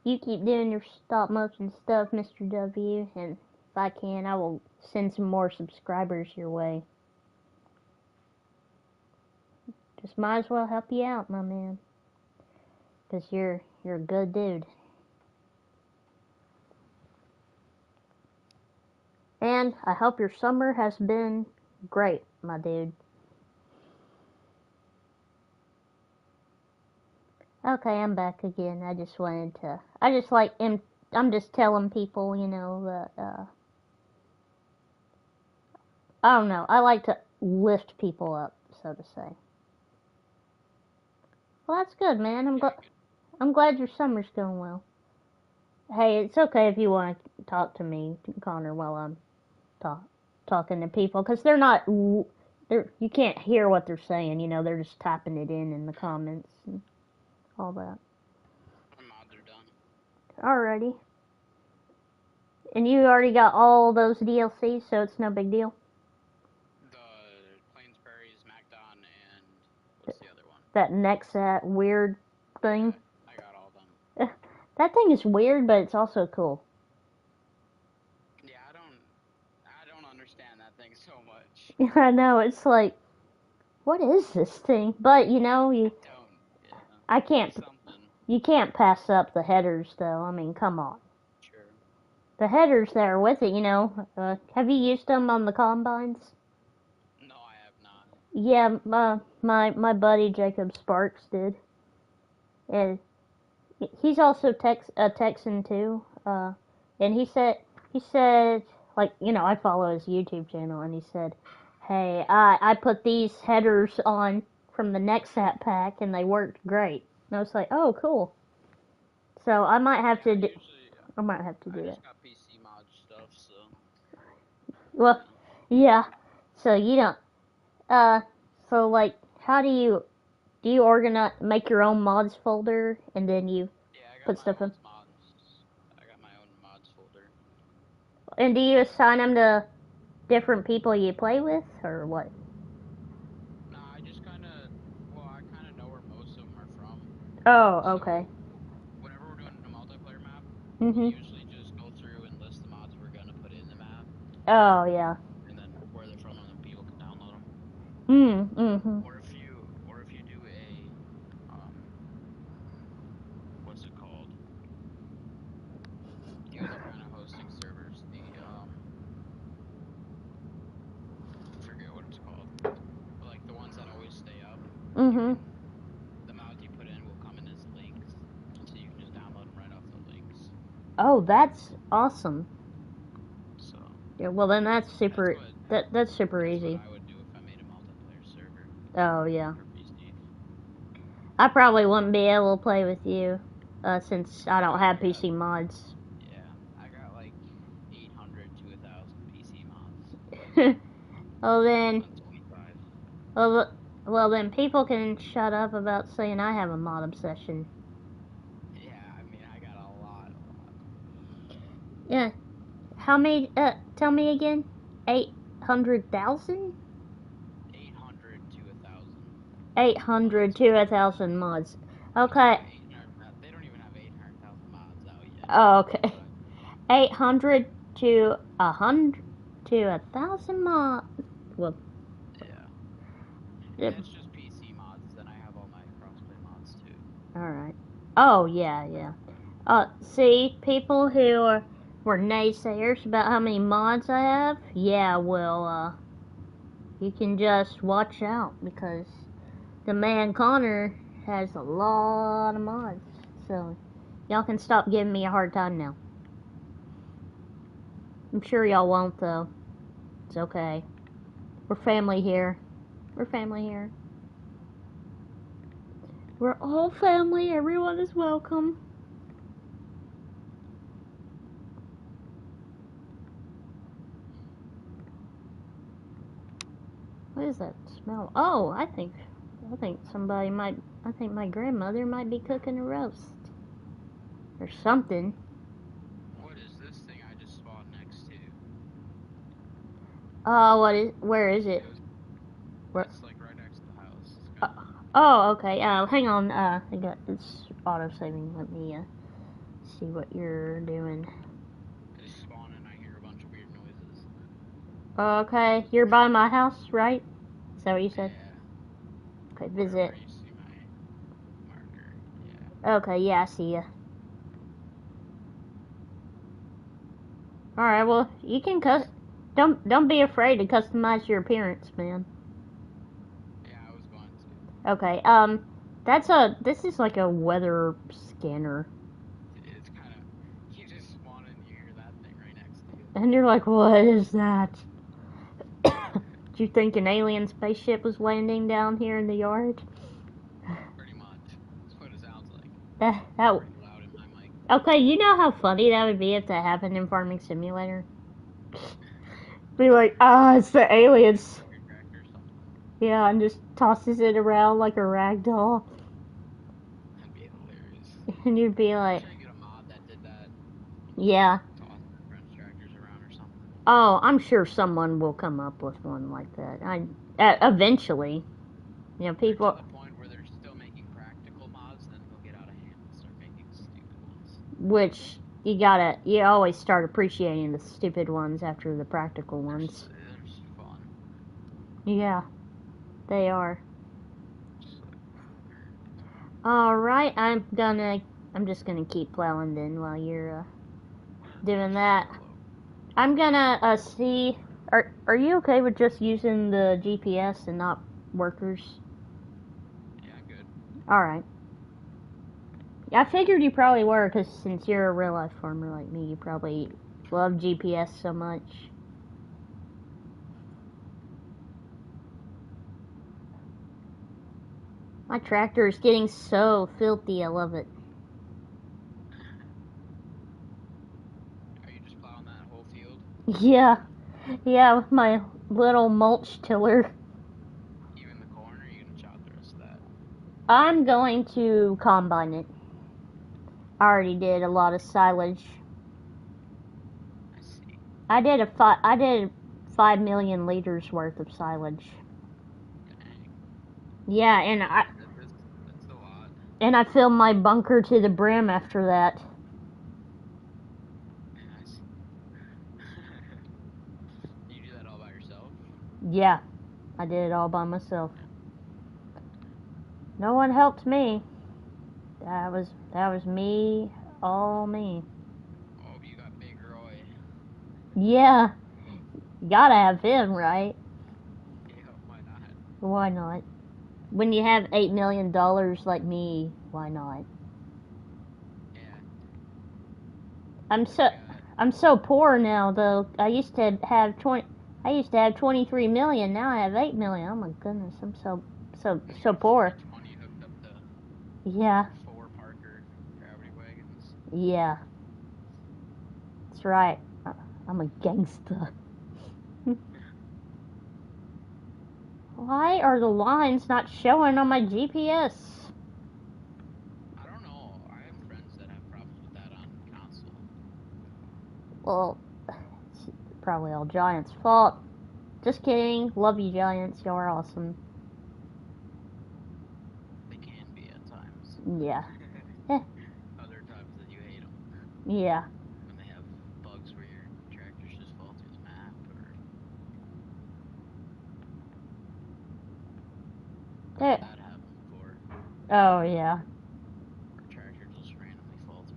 you keep doing your stop motion stuff, Mr. W, and if I can, I will send some more subscribers your way. Just might as well help you out, my man, because you're a good dude. And I hope your summer has been great, my dude. Okay, I'm back again. I just wanted to. I just like. I'm just telling people, that. I don't know. I like to lift people up, so to say. Well, that's good, man. Yeah, good. I'm glad your summer's going well. Hey, it's okay if you want to talk to me, Connor, while I'm talk, talking to people, because they're not. You can't hear what they're saying. They're just typing it in the comments and all that. My mods are done. Alrighty. And you already got all those DLCs, so it's no big deal. The Plains Prairies, MacDon, and what's the other one? That next that weird thing. I got all them. That thing is weird, but it's also cool. Yeah, I don't understand that thing so much. I know, it's like, what is this thing? But I don't. Yeah. I can't. Something. You can't pass up the headers, though. I mean, come on. Sure. The headers there with it, have you used them on the combines? No, I have not. Yeah, my buddy Jacob Sparks did, and he's also a Texan too. And he said like I follow his YouTube channel, and he said, "Hey, I put these headers on from the Nexat pack, and they worked great." And I was like, "Oh, cool." So I might have to do. I might have to do I that. just got PC mod stuff, so. Well, yeah. So you don't. So like, how do you organize, make your own mods folder, and then you Yeah, I got put my stuff in? own mods. I got my own mods folder. And do you assign them to different people you play with, or what? Nah, I just kind of. Well, I kind of know where most of them are from. Oh, okay. So, whenever we're doing a multiplayer map, we Mhm. usually just go through and list the mods we're gonna put in the map, Oh, yeah. and then where they're from, and then people can download them. Mhm. Or if you do a, what's it called? You guys are kind of hosting servers. Forget what it's called. But like the ones that always stay up, you Mhm. can, the mods you put in will come in as links, so you can just download them right off the links. Oh, that's awesome. So. Yeah. Well, then that's That's super. what That's super that's what easy. I would do if I made a multiplayer server Oh, yeah. for PC. I probably wouldn't be able to play with you, since I don't Oh, have PC mods. I got like 800 to 1,000 PC mods well then, on 25. well, well then, people can shut up about saying I have a mod obsession. Yeah, I mean I got a lot. Yeah. How many? Tell me again. 800,000. 800 to 1,000 800 mods. to 1,000 mods. Not even Okay. 800. They don't even have 800,000 mods out yet. Oh, okay. 800 to 100 to 1,000 mods. Well, Yeah. And it, that's just PC mods. Then I have all my crossplay mods too. all right. Oh yeah, yeah. See, people were naysayers about how many mods I have. Yeah, well, you can just watch out, because the man Connor has a lot of mods. So y'all can stop giving me a hard time now. I'm sure y'all won't, though. It's okay. We're family here. We're family here. We're all family. Everyone is welcome. What is that smell? Oh, I think somebody might. I think my grandmother might be cooking a roast or something. What is this thing I just spawned next to? Oh, what is? Where is it? It was. Where? It's like right next to the house. It's Uh, kind of. oh, okay. Hang on. I got it's auto saving. Let me see what you're doing. I just spawn and I hear a bunch of weird noises. Okay, you're by my house, right? Is that what you said? Yeah. Okay, Wherever visit. you see my marker. Yeah. Okay, yeah, I see ya. All right, well, you can cut. Don't be afraid to customize your appearance, man. Yeah, I was going to. Okay. This is like a weather scanner. It's kind of, you just want to hear that thing right next to you. And you're like, what is that? Do you think an alien spaceship was landing down here in the yard? Pretty much. That's what it sounds like. That, Pretty that, loud in my mic. okay, you know how funny that would be if that happened in Farming Simulator? Be like, it's the aliens. Your tractor or something. Yeah, and just tosses it around like a rag doll. That'd be hilarious. And you'd be I'm like, sure you get a mod that did that. yeah. Toss French tractors around or something. Oh, I'm sure someone will come up with one like that. Eventually. You know, people. To the point where they're still making practical mods, then they'll get out of hand and start making stupid ones. Which you always start appreciating the stupid ones after the practical ones. They're fun. Yeah, they are. Alright, I'm just gonna keep plowing then while you're doing that. I'm gonna see. Are you okay with just using the GPS and not workers? Yeah, I'm good. Alright. I figured you probably were, because since you're a real life farmer like me, you probably love GPS so much. My tractor is getting so filthy, I love it. Are you just plowing that whole field? Yeah, with my little mulch tiller. Even the corn, or are you gonna chop the rest of that? I'm going to combine it. I already did a lot of silage. I see. I did 5 million liters worth of silage. Dang. Yeah, and That's a lot. And I filled my bunker to the brim after that. Nice. You do that all by yourself? Yeah, I did it all by myself. No one helped me. That was me, all me. Oh, you got Big Roy. Yeah, gotta have him, right? Yeah, why not? Why not? When you have $8 million like me, why not? Yeah. I'm so poor now though. I used to have 23 million. Now I have 8 million. Oh my goodness, I'm so poor. 20 hooked up to Yeah. 4 Parker gravity wagons. Yeah. That's right. I'm a gangster. Why are the lines not showing on my GPS? I don't know. I have friends that have problems with that on console. Well, it's probably all Giants' fault. Just kidding. Love you, Giants. Y'all are awesome. They can be at times. Yeah. Other times that you hate them. Yeah. When they have bugs where your tractors just fall through the map, or There. that happened before. Oh yeah. Where tractors just randomly fall through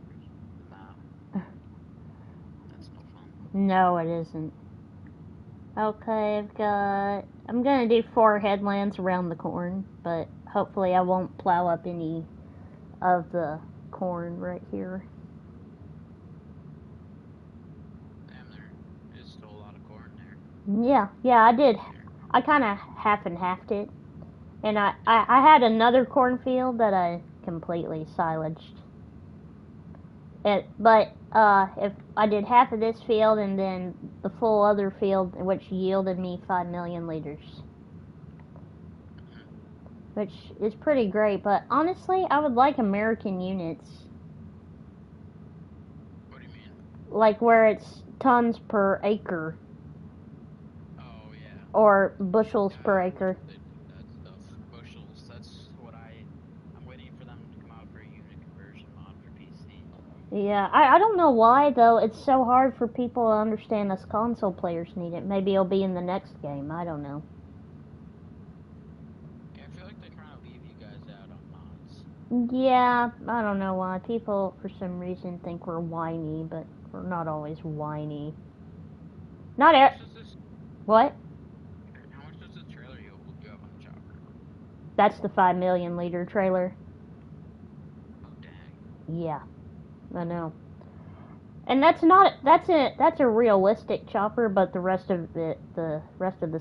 the map. That's no fun. No, it isn't. Okay, I'm gonna do 4 headlands around the corn, but hopefully I won't plow up any of the corn right here. Damn, there is still a lot of corn there. Yeah, I did. I kind of half and halved it, and I had another cornfield that I completely silaged. But if I did half of this field and then the full other field, which yielded me 5 million liters, which is pretty great. But honestly, I would like American units, What do you mean? like where it's tons per acre Oh, yeah. or bushels per I acre. wish they did that stuff. Bushels. That's what I'm waiting for them to come out for a unit conversion mod for PC. Yeah, I don't know why though. It's so hard for people to understand us console players need it. Maybe it'll be in the next game. I don't know. Yeah, I feel like they're trying to leave you guys out on mods. Yeah, I don't know why. People, for some reason, think we're whiny, but we're not always whiny. Not How er. much does this? What? How much does the trailer you have on the chopper? That's the 5 million liter trailer. Oh dang. Yeah, I know. And that's a realistic chopper, but the rest of the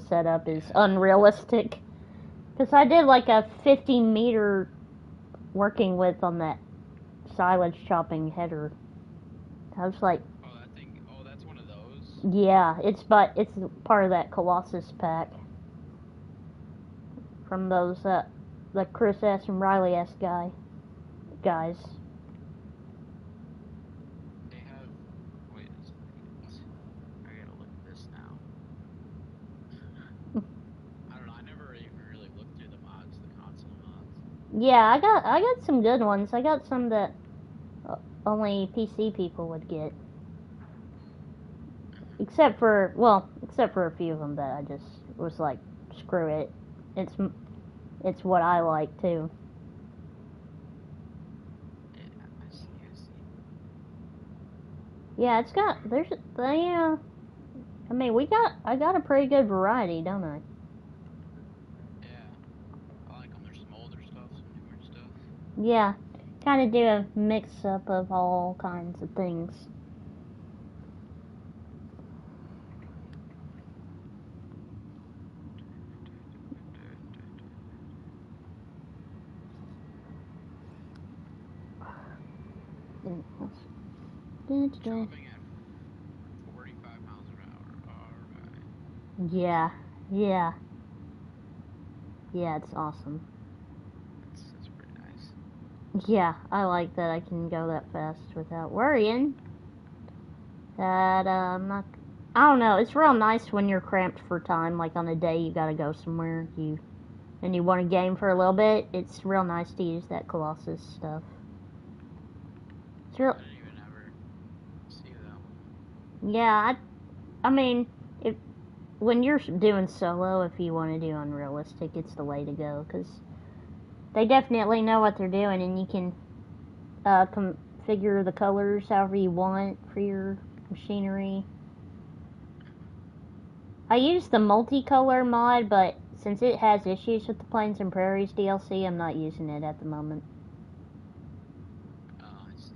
setup is unrealistic. Because I did like a 50 meter working width on that silage chopping header. I was like, Oh, that thing. Oh, that's one of those. yeah, it's part of that Colossus pack from those the Chris S and Riley S guys. They have. Wait a second. I gotta look at this now. I don't know. I never even really looked through the mods, the console mods. Yeah, I got some good ones. I got some that only PC people would get. Except for a few of them that I just was like, screw it. It's what I like too. Yeah, I see. I see. Yeah, it's got I mean, I got a pretty good variety, don't I? Yeah. I like them. There's some older stuff, some newer stuff. Yeah, kind of do a mix up of all kinds of things. Chopping at 45 miles an hour. Alright. Yeah, yeah, yeah. It's awesome. That's pretty nice. Yeah, I like that I can go that fast without worrying that I'm not. I don't know. It's real nice when you're cramped for time, like on a day you gotta go somewhere, and you want to game for a little bit. It's real nice to use that Colossus stuff. It's real. I didn't even ever see that one. Yeah, I mean, if when you're doing solo, if you want to do unrealistic, it's the way to go because they definitely know what they're doing, and you can configure the colors however you want for your machinery. I use the multicolor mod, but since it has issues with the Plains and Prairies DLC, I'm not using it at the moment. Oh, I see.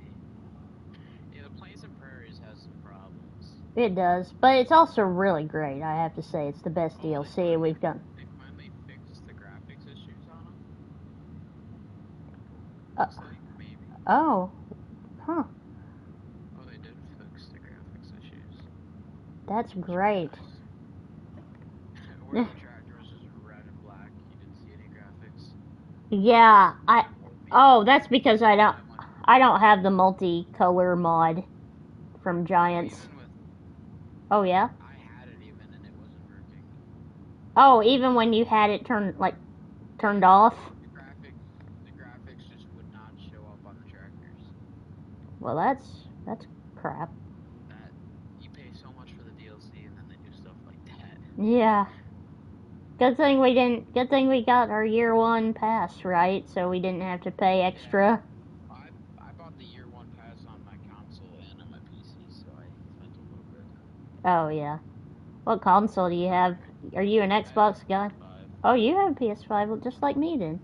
Yeah, the Plains and Prairies has some problems. It does, but it's also really great. I have to say, it's the best DLC we've done. They finally fixed the graphics issues on them. Uh, Looks like, maybe. oh, huh. Oh, they did fix the graphics issues. That's great. Nice. Where the tractor was just red and black, you didn't see any graphics. Yeah, Oh, that's because I don't have the multicolor mod from Giants. Even with, Oh yeah. I had it even and it wasn't working. Oh, even when you had it turned off. The graphics just would not show up on the tractors. Well, that's crap. That you pay so much for the DLC and then they do stuff like that. Yeah. Good thing we didn't. Good thing we got our year one pass, right? So we didn't have to pay extra. Yeah. I bought the year one pass on my console and on my PC, so I spent a little bit. Oh yeah. What console do you have? Are you an Xbox guy? PS5. Oh, you have a PS5, just like me then.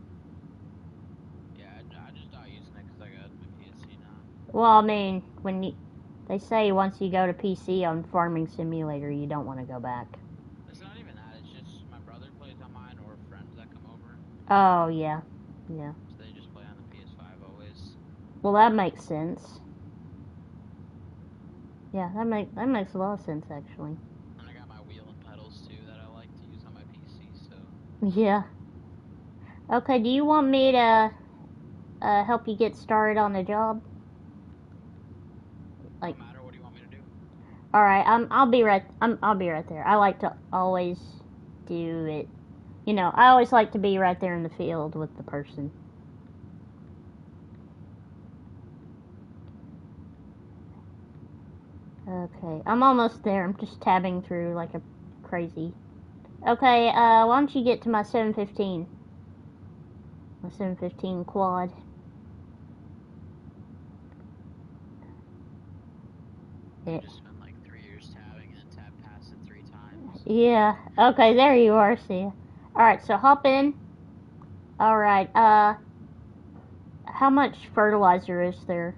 Yeah, I just not using it because I got my PC now. Well, I mean, they say once you go to PC on Farming Simulator, you don't want to go back. It's not even that. It's just my brother plays on mine or friends that come over. Oh yeah, yeah. So they just play on the PS5 always. Well, that makes sense. Yeah, that makes a lot of sense actually. And I got my wheel and pedals too that I like to use on my PC. So. Yeah. Okay. Do you want me to help you get started on the job? No matter what do you want me to do? All right. I'll be right there. I like to always do it. You know, I always like to be right there in the field with the person. Okay, I'm almost there. I'm just tabbing through like a crazy. Okay, why don't you get to my 715? My 715 quad. You just spent like 3 years tabbing and then tab past it 3 times. Yeah. Okay, there you are. See ya. All right, so hop in. Alright, how much fertilizer is there?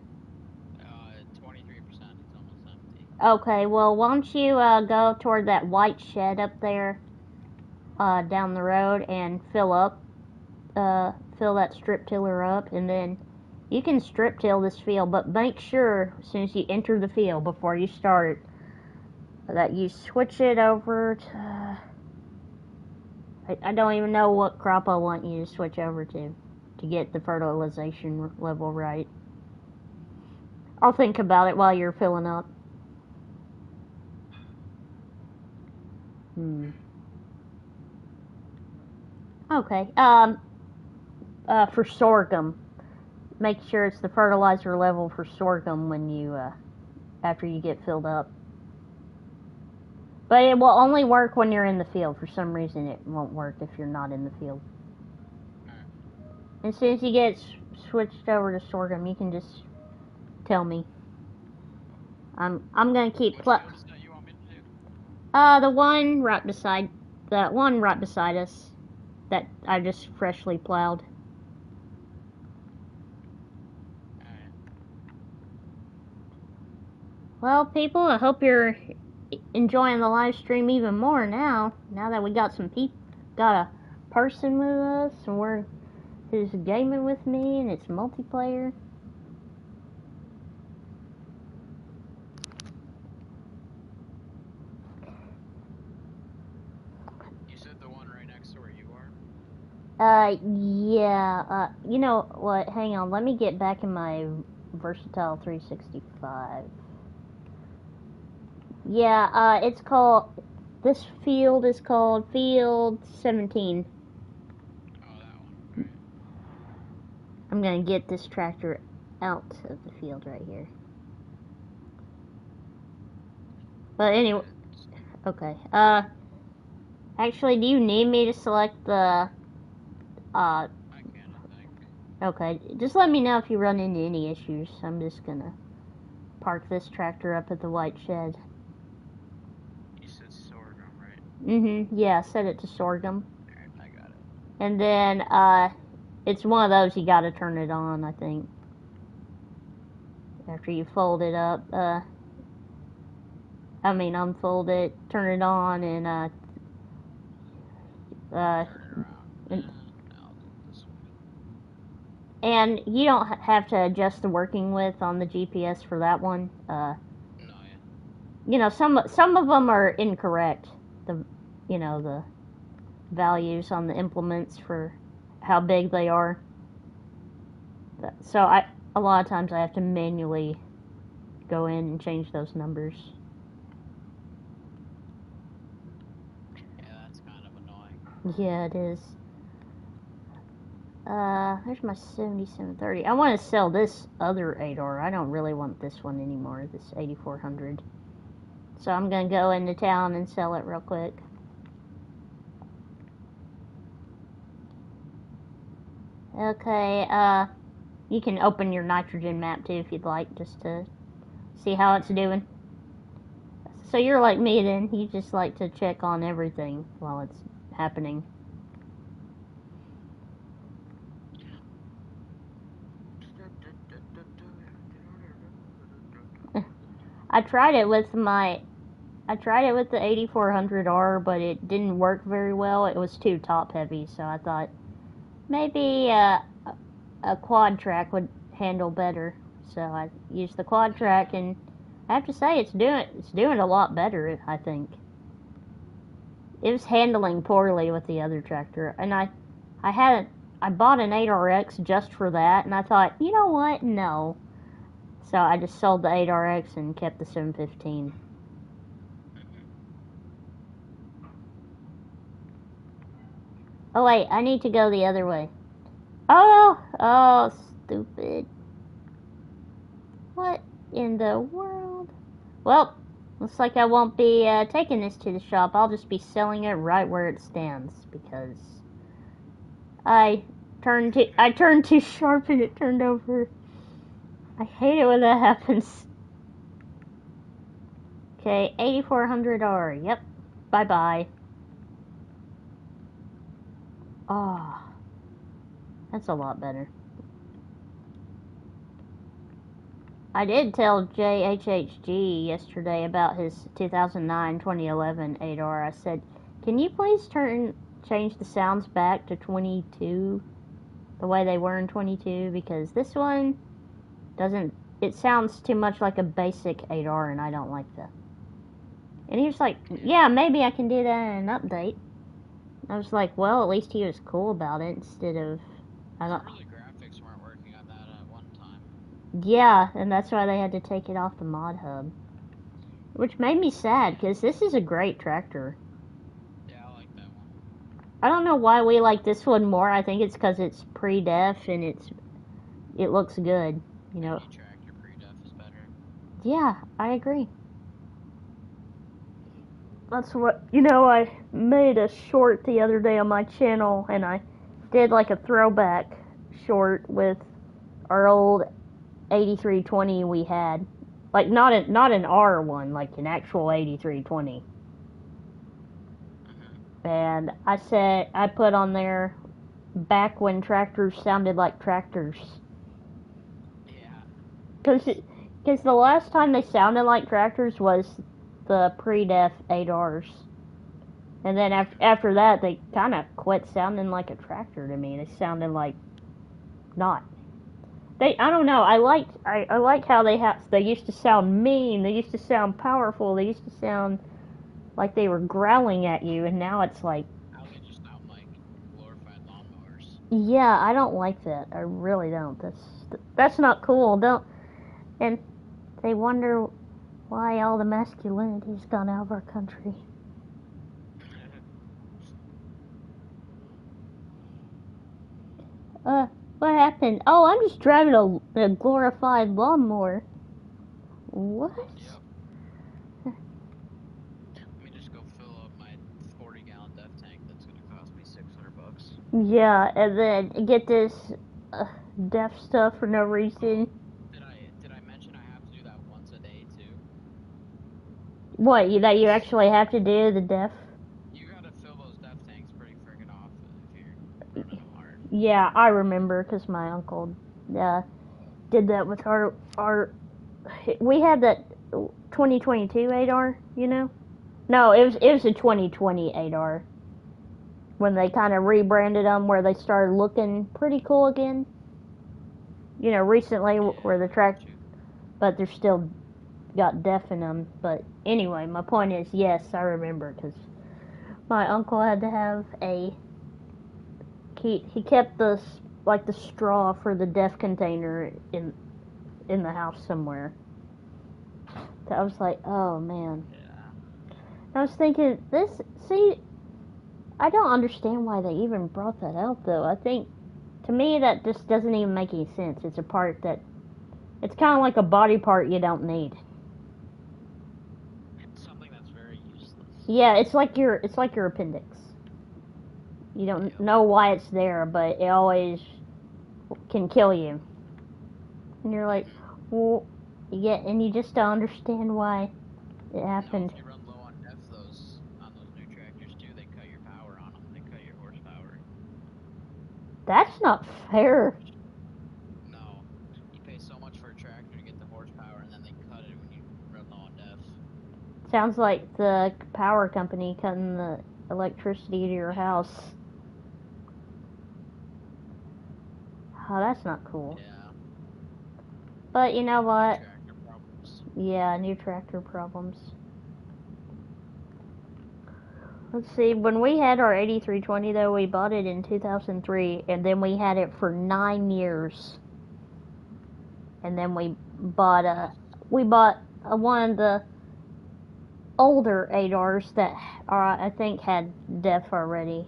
23%. It's almost empty. Okay, well, why don't you go toward that white shed up there down the road and fill that strip tiller up, and then you can strip till this field, but make sure as soon as you enter the field before you start that you switch it over to I don't even know what crop I want you to switch over to get the fertilization level right. I'll think about it while you're filling up. Okay. For sorghum, make sure it's the fertilizer level for sorghum when you after you get filled up. But it will only work when you're in the field. For some reason, it won't work if you're not in the field. As soon as you get switched over to sorghum, you can just tell me. I'm gonna keep Which fields that you want me to do? the one right beside us that I just freshly plowed. Alright. Well, people, I hope you're enjoying the live stream even more now. Now that we got got a person with us, and who's gaming with me, and it's multiplayer. You said the one right next to where you are? Yeah. You know what? Hang on. Let me get back in my Versatile 365. Yeah. This field is called Field 17. Oh, that one. Right. I'm gonna get this tractor out of the field right here. But anyway, okay. Actually, do you need me to select the? I can, I think. Okay. Just let me know if you run into any issues. I'm just gonna park this tractor up at the white shed. You said sorghum, right? Yeah. Set it to sorghum. Alright, I got it. And then, it's one of those you gotta turn it on, I think. After you fold it up, unfold it, turn it on, and, Turn it around. and, I'll do it this way. and you don't have to adjust the working width on the GPS for that one. No, yeah. You know, some of them are incorrect. The values on the implements for how big they are. So a lot of times I have to manually go in and change those numbers. Yeah, that's kind of annoying. Yeah, it is. There's my 7730. I want to sell this other 8R. I don't really want this one anymore, this 8400. So I'm going to go into town and sell it real quick. Okay, you can open your nitrogen map too if you'd like, just to see how it's doing. So you're like me then, you just like to check on everything while it's happening. I tried it with the 8400R, but it didn't work very well. It was too top heavy, so I thought maybe a quad track would handle better. So I used the quad track, and I have to say it's doing a lot better, I think. It was handling poorly with the other tractor, and I bought an 8RX just for that, and I thought, you know what? No. So I just sold the 8RX and kept the 715. Oh wait, I need to go the other way. Oh, stupid. What in the world? Well, looks like I won't be taking this to the shop. I'll just be selling it right where it stands because I turned too sharp and it turned over. I hate it when that happens. Okay, 8400R. Yep. Bye-bye. Ah. That's a lot better. I did tell JHHG yesterday about his 2009-2011 8R. I said, can you please change the sounds back to 22, the way they were in 22, because this one doesn't, it sounds too much like a basic 8R, and I don't like that. And he was like, yeah, maybe I can do that in an update. I was like, well, at least he was cool about it instead of, I don't. Early graphics weren't working on that at one time. Yeah, and that's why they had to take it off the mod hub. Which made me sad, because this is a great tractor. Yeah, I like that one. I don't know why we like this one more. I think it's because it's pre-def and it looks good, you know. Any tractor pre-def is better. Yeah, I agree. That's what, you know, I made a short the other day on my channel, and I did like a throwback short with our old 8320 we had. Like, not an R one, like an actual 8320. And I put on there, back when tractors sounded like tractors. Yeah. Because the last time they sounded like tractors was the pre-def 8Rs. And then after that, they kind of quit sounding like a tractor to me. They sounded like not. I don't know. I like how they used to sound mean. They used to sound powerful. They used to sound like they were growling at you, and now it's like. Now they just sound like glorified lawnmowers. Yeah, I don't like that. I really don't. That's not cool. Don't. And they wonder why all the masculinity's gone out of our country. What happened? Oh, I'm just driving a glorified lawnmower. What? Yep. Let me just go fill up my 40-gallon DEF tank. That's gonna cost me $600. Yeah, and then get this DEF stuff for no reason. Did I mention I have to do that once a day too? What? That you actually have to do the DEF? You gotta fill those DEF tanks pretty friggin' off if you're running them hard. Yeah, I remember because my uncle did that with our. We had that 2022 8R, you know? No, it was a 2020 8R. When they kind of rebranded them, where they started looking pretty cool again. You know, recently where the track, but they're still got DEF in them. But anyway, my point is, yes, I remember because my uncle had to have he kept the straw for the DEF container in the house somewhere. So I was like, oh man. Yeah. I was thinking, I don't understand why they even brought that out, though. I think, to me, that just doesn't even make any sense. It's a part that, it's kind of like a body part you don't need. It's something that's very useless. Yeah, it's like your appendix. You don't know why it's there, but it always can kill you. And you're like, well, yeah, and you just don't understand why it happened. If you run low on DEF on those new tractors too, they cut your power on them. They cut your horsepower. That's not fair. No. You pay so much for a tractor to get the horsepower, and then they cut it when you run low on DEF. Sounds like the power company cutting the electricity to your house. Oh, that's not cool. Yeah. But you know what? Tractor problems. Yeah, new tractor problems. Let's see, when we had our 8320 though, we bought it in 2003, and then we had it for 9 years. And then we bought one of the older 8Rs that I think had DEF already.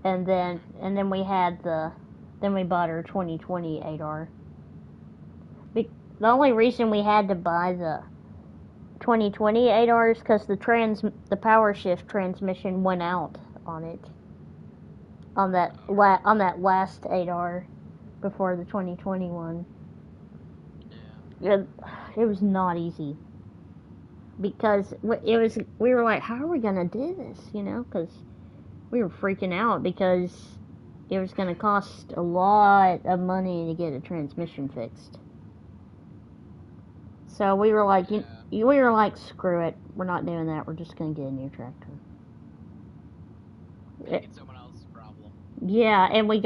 And then we bought our 2020 8R. The only reason we had to buy the 2020 8R is because the power shift transmission went out on it. On that last 8R before the 2021. Yeah. It was not easy. Because we were like, how are we gonna do this? You know, because we were freaking out because it was going to cost a lot of money to get a transmission fixed. So we were like, screw it. We're not doing that. We're just going to get a new tractor. Make it someone else's problem. Yeah, and we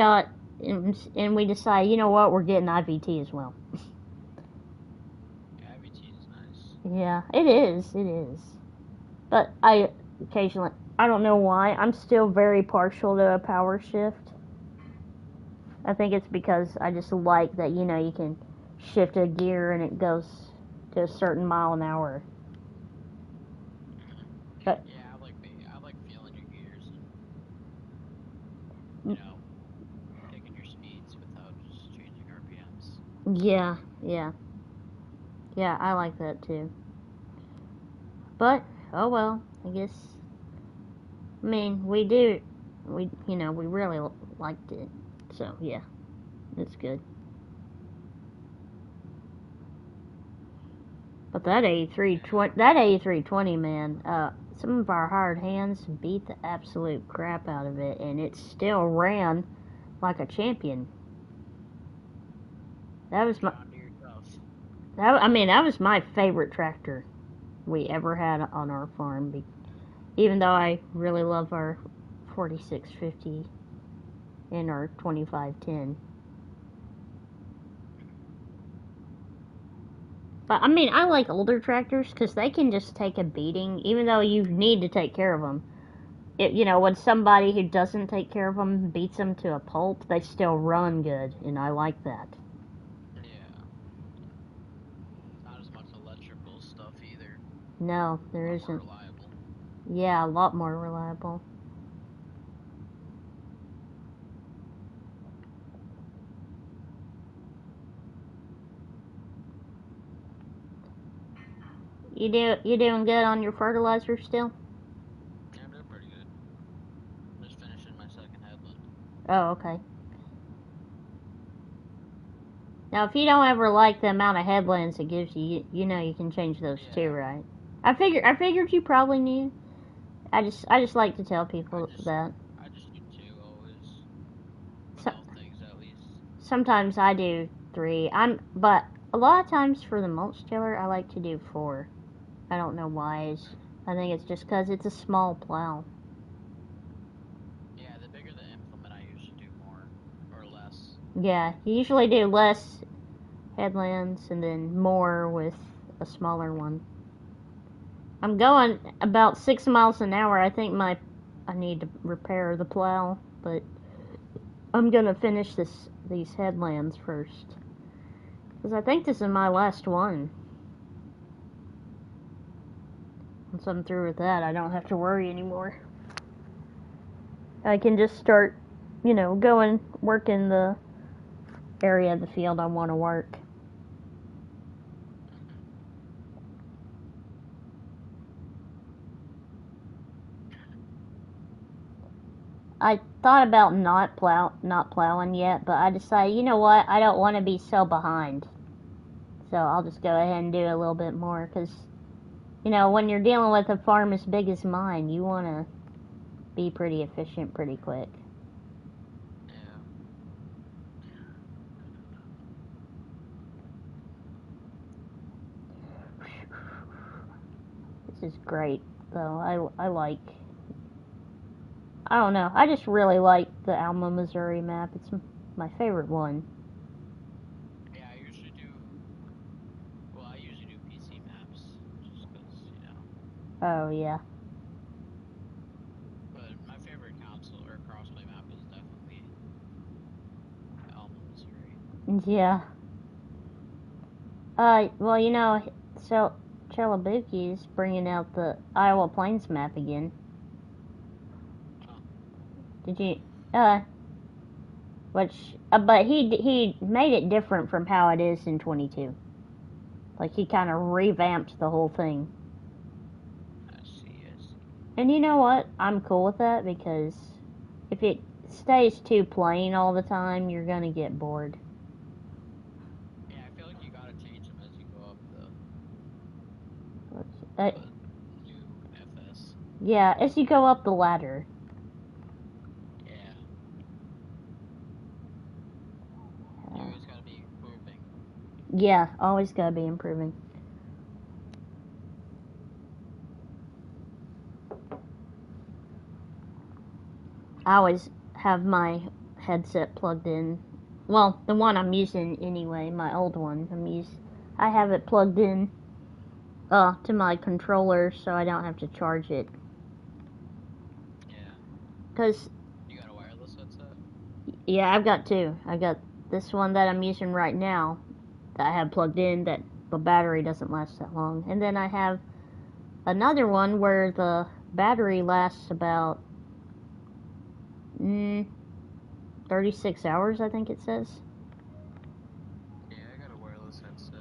decided, you know what, we're getting IVT as well. Yeah, IVT is nice. Yeah, it is. But I don't know why, I'm still very partial to a power shift. I think it's because I just like that, you can shift a gear and it goes to a certain mile an hour. But yeah, I like feeling your gears and picking your speeds without just changing RPMs. Yeah, I like that too. But oh well, I guess. I mean, we really liked it, so yeah, it's good. But that A320, man, some of our hired hands beat the absolute crap out of it, and it still ran like a champion. That was that was my favorite tractor we ever had on our farm. Even though I really love our 4650 and our 2510. But I mean, I like older tractors because they can just take a beating, even though you need to take care of them. When somebody who doesn't take care of them beats them to a pulp, they still run good, and I like that. Yeah. Not as much electrical stuff either. No, there isn't. More reliable. Yeah, a lot more reliable. You doing good on your fertilizer still? Yeah, I'm doing pretty good. Just finishing my second headland. Oh, okay. Now, if you don't ever like the amount of headlands it gives you, you can change those too, right? I figured you probably knew. I just like to tell people that. I just do 2 always. For So, most things, at least. sometimes I do 3. But a lot of times for the mulch tiller, I like to do 4. I don't know why. I think it's just because it's a small plow. Yeah, the bigger the implement, I usually do more or less. Yeah, you usually do less headlands and then more with a smaller one. I'm going about 6 miles an hour. I think I need to repair the plow, but I'm gonna finish these headlands first, because I think this is my last one. Once I'm through with that, I don't have to worry anymore. I can just start, going work in the area of the field I want to work. I thought about not plowing yet, but I decided, you know what, I don't want to be so behind. So I'll just go ahead and do a little bit more, because, when you're dealing with a farm as big as mine, you want to be pretty efficient pretty quick. Yeah. This is great, though. I don't know, I just really like the Alma, Missouri map. It's my favorite one. Yeah, I usually do PC maps, just because, Oh, yeah. But my favorite console or crossplay map is definitely Alma, Missouri. Yeah. Well, so Chalabuki's bringing out the Iowa Plains map again. Oh. Did you? But he made it different from how it is in 22. Like, he kind of revamped the whole thing. I see. And you know what? I'm cool with that, because if it stays too plain all the time, you're gonna get bored. Yeah, I feel like you gotta change them as you go up Uh, the new FS. yeah, as you go up the ladder. Yeah. Yeah, always gotta be improving. I always have my headset plugged in. Well, the one I'm using anyway, my old one. I have it plugged in to my controller so I don't have to charge it. Yeah. Cause You got a wireless headset? yeah, I've got two. I got this one that I'm using right now that I have plugged in that the battery doesn't last that long, and then I have another one where the battery lasts about 36 hours, I think it says. Yeah, I got a wireless headset.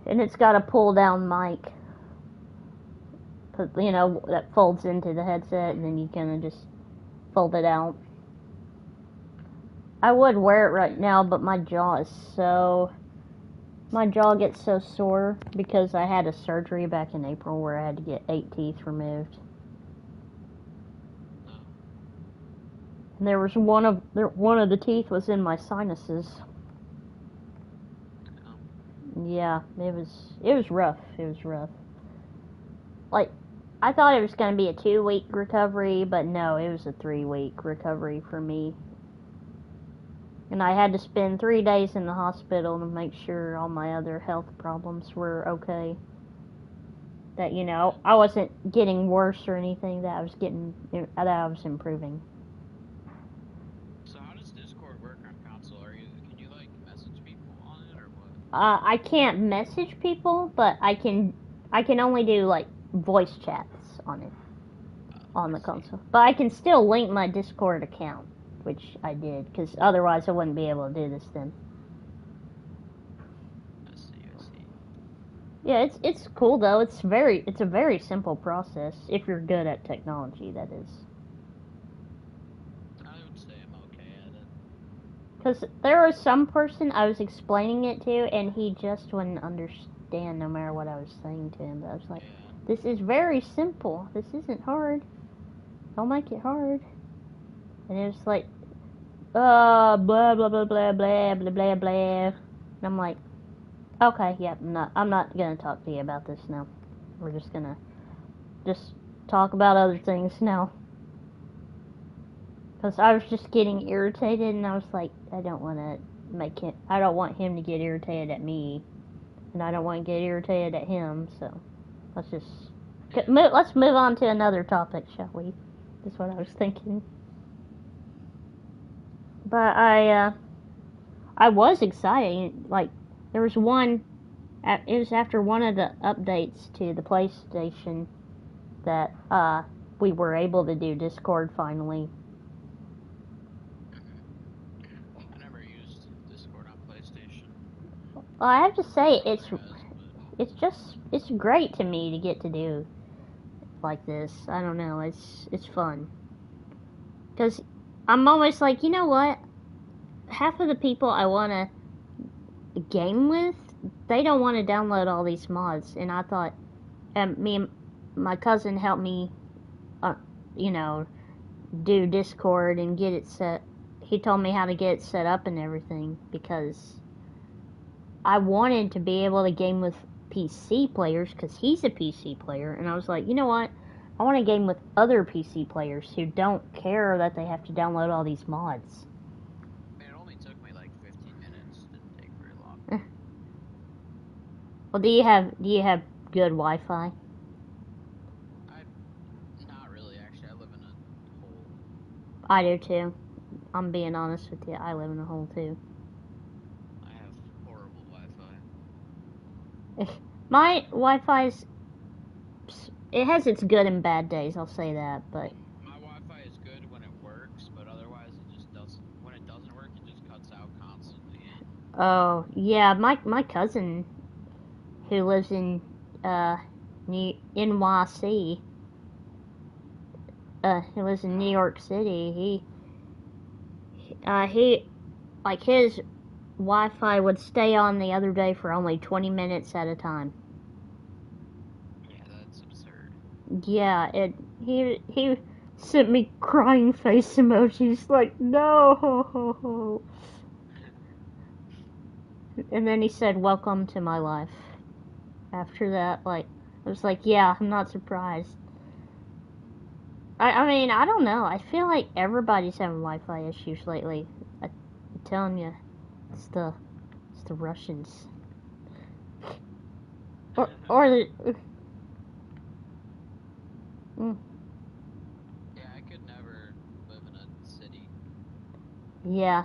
And it's got a pull down mic, that folds into the headset, and then you kind of just fold it out. I would wear it right now, but my jaw gets so sore because I had a surgery back in April where I had to get 8 teeth removed. No. And there was one of the teeth was in my sinuses. Yeah, it was rough. It was rough. Like, I thought it was going to be a 2-week recovery, but no, it was a 3-week recovery for me. And I had to spend 3 days in the hospital to make sure all my other health problems were okay. That, I wasn't getting worse or anything, that I was improving. So how does Discord work on console? Can you like message people on it or what? I can't message people, but I can only do like voice chats on it, on the console. But I can still link my Discord account, which I did, because otherwise I wouldn't be able to do this then. I see. Yeah, it's cool though. It's a very simple process if you're good at technology, that is. I would say I'm okay at it. Because there was some person I was explaining it to, and he just wouldn't understand no matter what I was saying to him. But I was like, This is very simple. This isn't hard. Don't make it hard. And it was like, blah blah blah blah blah blah blah blah. And I'm like, okay, yeah, I'm not gonna talk to you about this now. We're just gonna talk about other things now. Because I was just getting irritated, and I was like, I don't want him to get irritated at me, and I don't want to get irritated at him. So let's move on to another topic, shall we? That's what I was thinking. But I was excited. Like, there was one. It was after one of the updates to the PlayStation that we were able to do Discord finally. I never used Discord on PlayStation. Well, I have to say it's great to me to get to do like this. I don't know. It's fun. Because I'm always like, you know what? Half of the people I want to game with, they don't want to download all these mods. And I thought, me and my cousin helped me, do Discord and get it set. He told me how to get it set up and everything because I wanted to be able to game with PC players because he's a PC player. And I was like, you know what? I want to game with other PC players who don't care that they have to download all these mods. Man, it only took me like 15 minutes. Didn't take very long. Well, do you have good Wi-Fi? Not really, actually. I live in a hole. I do too. I'm being honest with you. I live in a hole too. I have horrible Wi-Fi. My Wi-Fi's, it has its good and bad days. I'll say that, but my Wi-Fi is good when it works, but otherwise it just doesn't. When it doesn't work, it just cuts out constantly. oh yeah, my cousin who lives in NYC, who lives in New York City, he like his Wi-Fi would stay on the other day for only 20 minutes at a time. Yeah, that's absurd. Yeah, he sent me crying face emojis like, no. And then he said, "Welcome to my life." After that, like, I was like, yeah, I'm not surprised. I mean, I don't know. I feel like everybody's having Wi-Fi issues lately. I'm telling you, it's the Russians. Or the. Yeah, I could never live in a city. Yeah.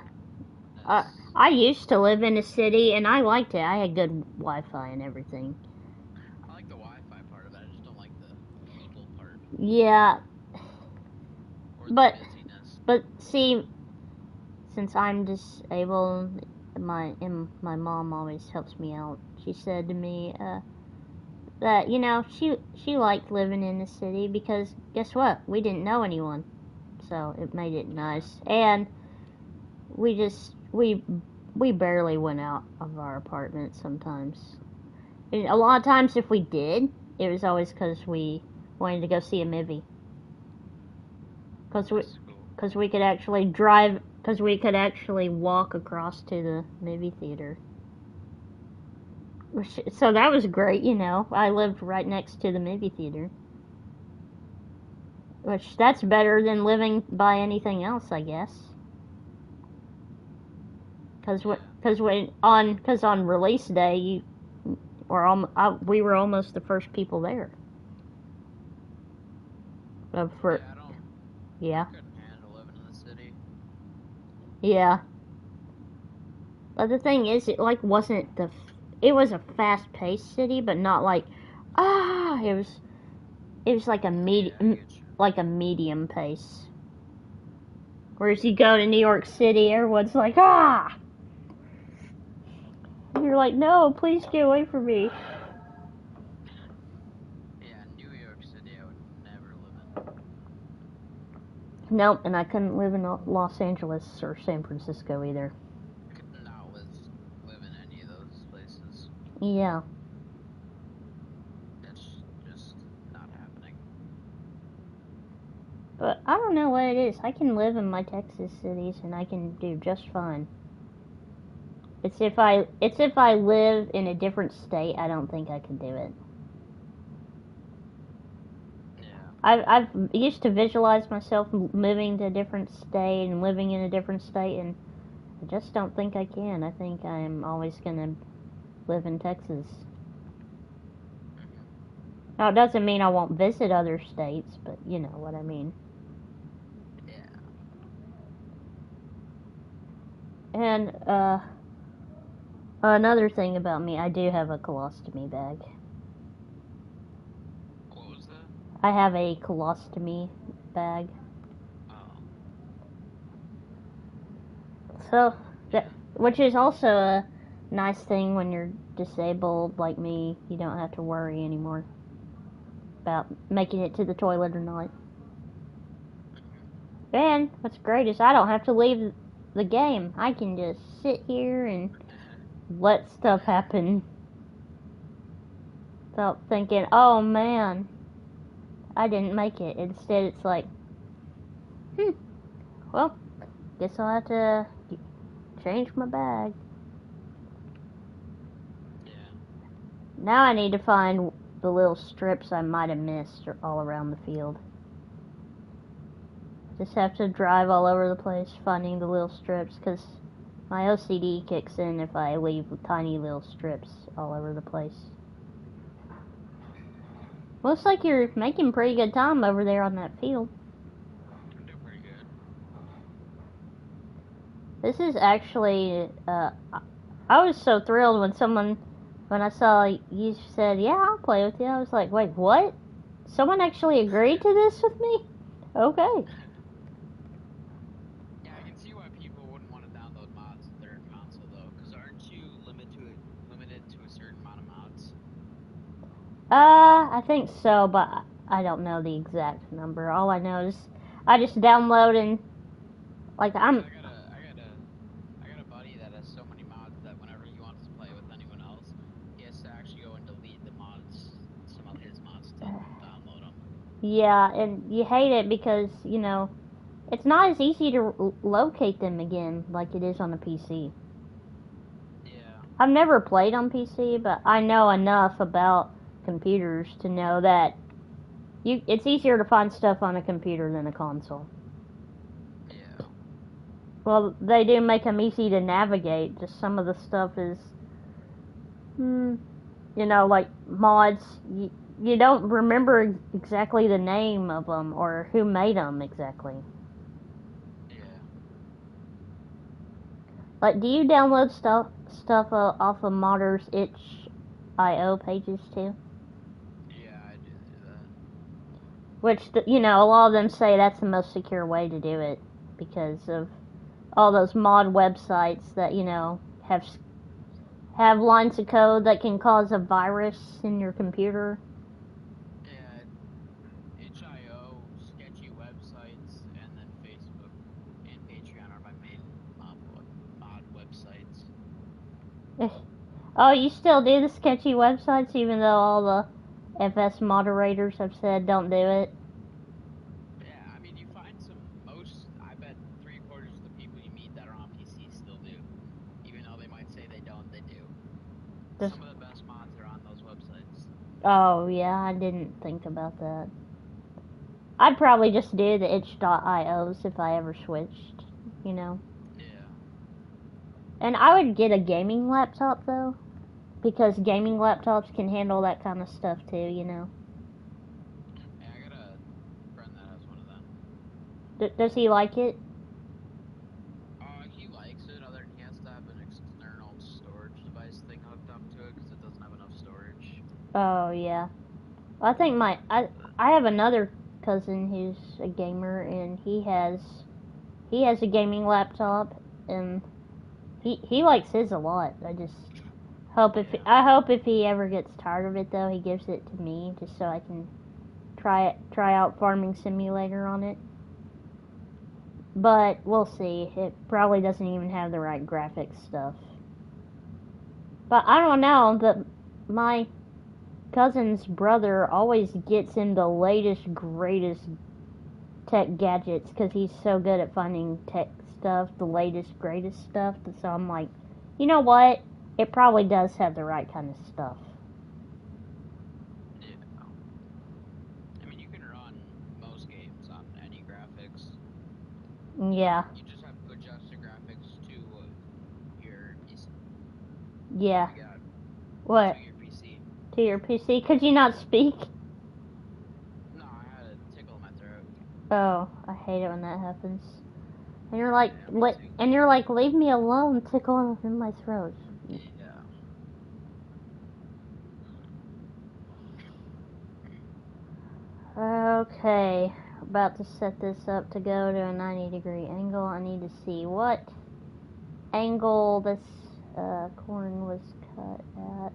That's, I used to live in a city and I liked it. I had good Wi-Fi and everything. I like the Wi-Fi part of it. I just don't like the people part. Yeah. Or But the busyness. but see, since I'm disabled, my mom always helps me out. She said to me that she liked living in the city because guess what? We didn't know anyone, so it made it nice. And we barely went out of our apartment sometimes. And a lot of times, if we did, it was always because we wanted to go see a movie. Because we could actually drive. Because we could actually walk across to the movie theater. So that was great, I lived right next to the movie theater. Which, that's better than living by anything else, I guess. Because on release day, we were almost the first people there. Yeah, Yeah. I couldn't handle living in the city. Yeah. But the thing is, it wasn't it was a fast-paced city, but not like, it was like like a medium pace. Whereas you go to New York City, everyone's like, ah! You're like, no, please get away from me. Yeah, New York City I would never live in. Nope, and I couldn't live in Los Angeles or San Francisco either. I could not live in any of those places. Yeah. It's just not happening. But I don't know what it is. I can live in my Texas cities and I can do just fine. It's if I live in a different state, I don't think I could do it. Yeah. I've used to visualize myself moving to a different state and living in a different state, and I just don't think I can. I think I'm always gonna live in Texas. Now, it doesn't mean I won't visit other states, but you know what I mean. Yeah. And another thing about me, I do have a colostomy bag. What was that? I have a colostomy bag. Oh. So, Yeah. which is also a nice thing when you're disabled like me. You don't have to worry anymore about making it to the toilet or not. And what's great is I don't have to leave the game. I can just sit here and let stuff happen without thinking, oh man, I didn't make it. Instead, it's like, well, guess I'll have to change my bag. Yeah. Now I need to find the little strips I might have missed all around the field. Just have to drive all over the place finding the little strips, because my OCD kicks in if I leave tiny little strips all over the place. Looks like you're making pretty good time over there on that field. I'm doing pretty good. This is actually, I was so thrilled when I saw you said, yeah, I'll play with you. I was like, wait, what? Someone actually agreed to this with me? Okay. Yeah, I can see why people wouldn't want to download mods to their console though, because aren't you limited to a certain amount of mods? I think so, but I don't know the exact number. All I know is I just download and like I I'm. got a buddy that has so many mods that whenever he wants to play with anyone else, he has to actually go and delete the mods, some of his mods to download them. Yeah, and you hate it because it's not as easy to locate them again like it is on the PC. Yeah. I've never played on PC, but I know enough about computers to know that it's easier to find stuff on a computer than a console. Yeah. Well, they do make them easy to navigate. Just some of the stuff is, like mods. You don't remember exactly the name of them or who made them exactly. Yeah. Like, do you download stuff off of modders itch.io pages too? Yeah, I do that. Which a lot of them say that's the most secure way to do it because of all those mod websites that have lines of code that can cause a virus in your computer. Yeah, itch.io, sketchy websites, and then Facebook and Patreon are my main mod websites. Oh, you still do the sketchy websites even though all the FS moderators have said don't do it? Yeah, I mean, you find I bet 3/4 of the people you meet that are on PC still do. Even though they might say they don't, they do. Just, Some of the best mods are on those websites. oh, yeah, I didn't think about that. I'd probably just do the itch.ios if I ever switched, Yeah. And I would get a gaming laptop, though, because gaming laptops can handle that kind of stuff, too, Yeah, I got a friend that has one of them. Does he like it? He likes it, other than he has to have an external storage device thing hooked up to it because it doesn't have enough storage. Oh, yeah. I think I have another cousin who's a gamer, and he has a gaming laptop, and he likes his a lot. I just hope I hope if he ever gets tired of it though, he gives it to me just so I can try out Farming Simulator on it. But we'll see. It probably doesn't even have the right graphics stuff. But I don't know. My cousin's brother always gets him the latest, greatest tech gadgets because he's so good at finding tech stuff, the latest, greatest stuff. So I'm like, you know what? It probably does have the right kind of stuff. Yeah. I mean, you can run most games on any graphics. Yeah. You just have to adjust the graphics to your PC. Yeah. Oh my god. What? To your PC. To your PC? Could you not speak? No, I had a tickle in my throat. Oh, I hate it when that happens. And you're like, Yeah, me too. leave me alone, tickle in my throat. Yeah. Okay, about to set this up to go to a 90-degree angle. I need to see what angle this corn was cut at.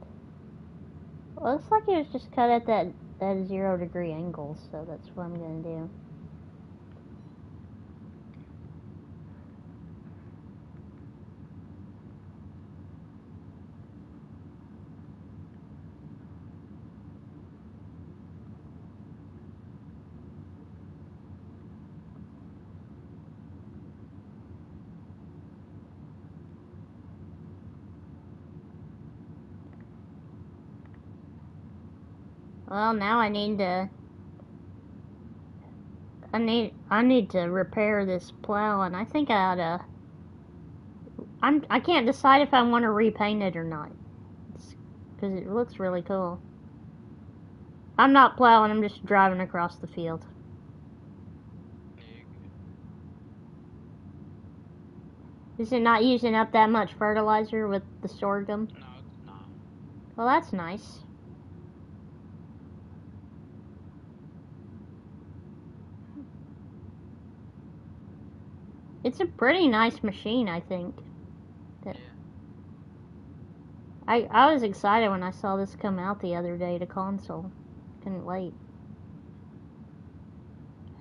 Well, looks like it was just cut at that 0-degree angle, so that's what I'm gonna do. Well, now I need to repair this plow, and I think I ought to. I can't decide if I want to repaint it or not, because it looks really cool. I'm not plowing. I'm just driving across the field. Is it not using up that much fertilizer with the sorghum? No, it's not. Well, that's nice. It's a pretty nice machine, I think. Yeah. I was excited when I saw this come out the other day to console. Couldn't wait.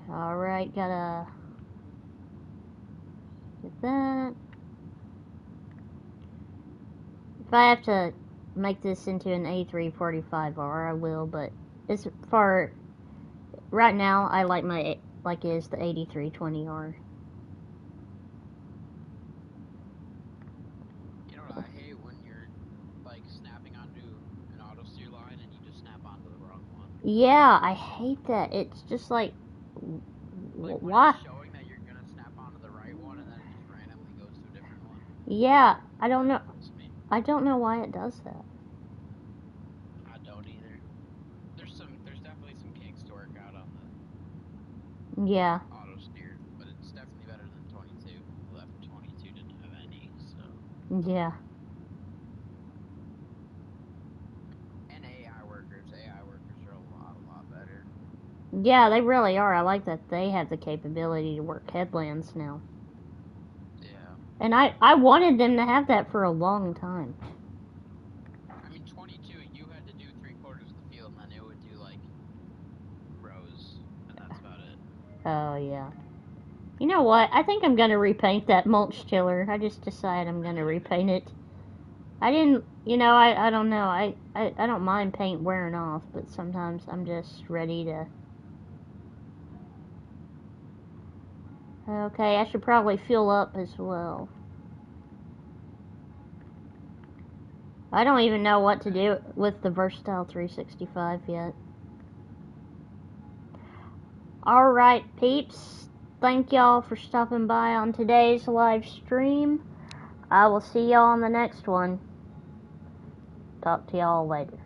Alright, gotta get that. If I have to make this into an A345R, I will, but as far right now, I like it is the 8320R. You know what I hate when you're Yeah, I hate that. It's just like Like when why? it's showing that you're gonna snap onto the right one and then it just randomly goes to a different one. Yeah, I don't know. That's me. I don't know why it does that. I don't either. There's definitely some kinks to work out on the Yeah. auto steer, but it's definitely better than 22. Left 22 didn't have any, so. Yeah. And AI workers are a lot better. Yeah, they really are. I like that they have the capability to work headlands now. Yeah. And I wanted them to have that for a long time. I mean, 22, you had to do 3/4 of the field, and then it would do like rows, and that's about it. Oh, yeah. You know what? I think I'm going to repaint that mulch tiller. I just decided I'm going to repaint it. I didn't, I don't know. I don't mind paint wearing off, but sometimes I'm just ready to. Okay, I should probably fill up as well. I don't even know what to do with the Versatile 365 yet. Alright, peeps. Thank y'all for stopping by on today's live stream. I will see y'all on the next one. Talk to y'all later.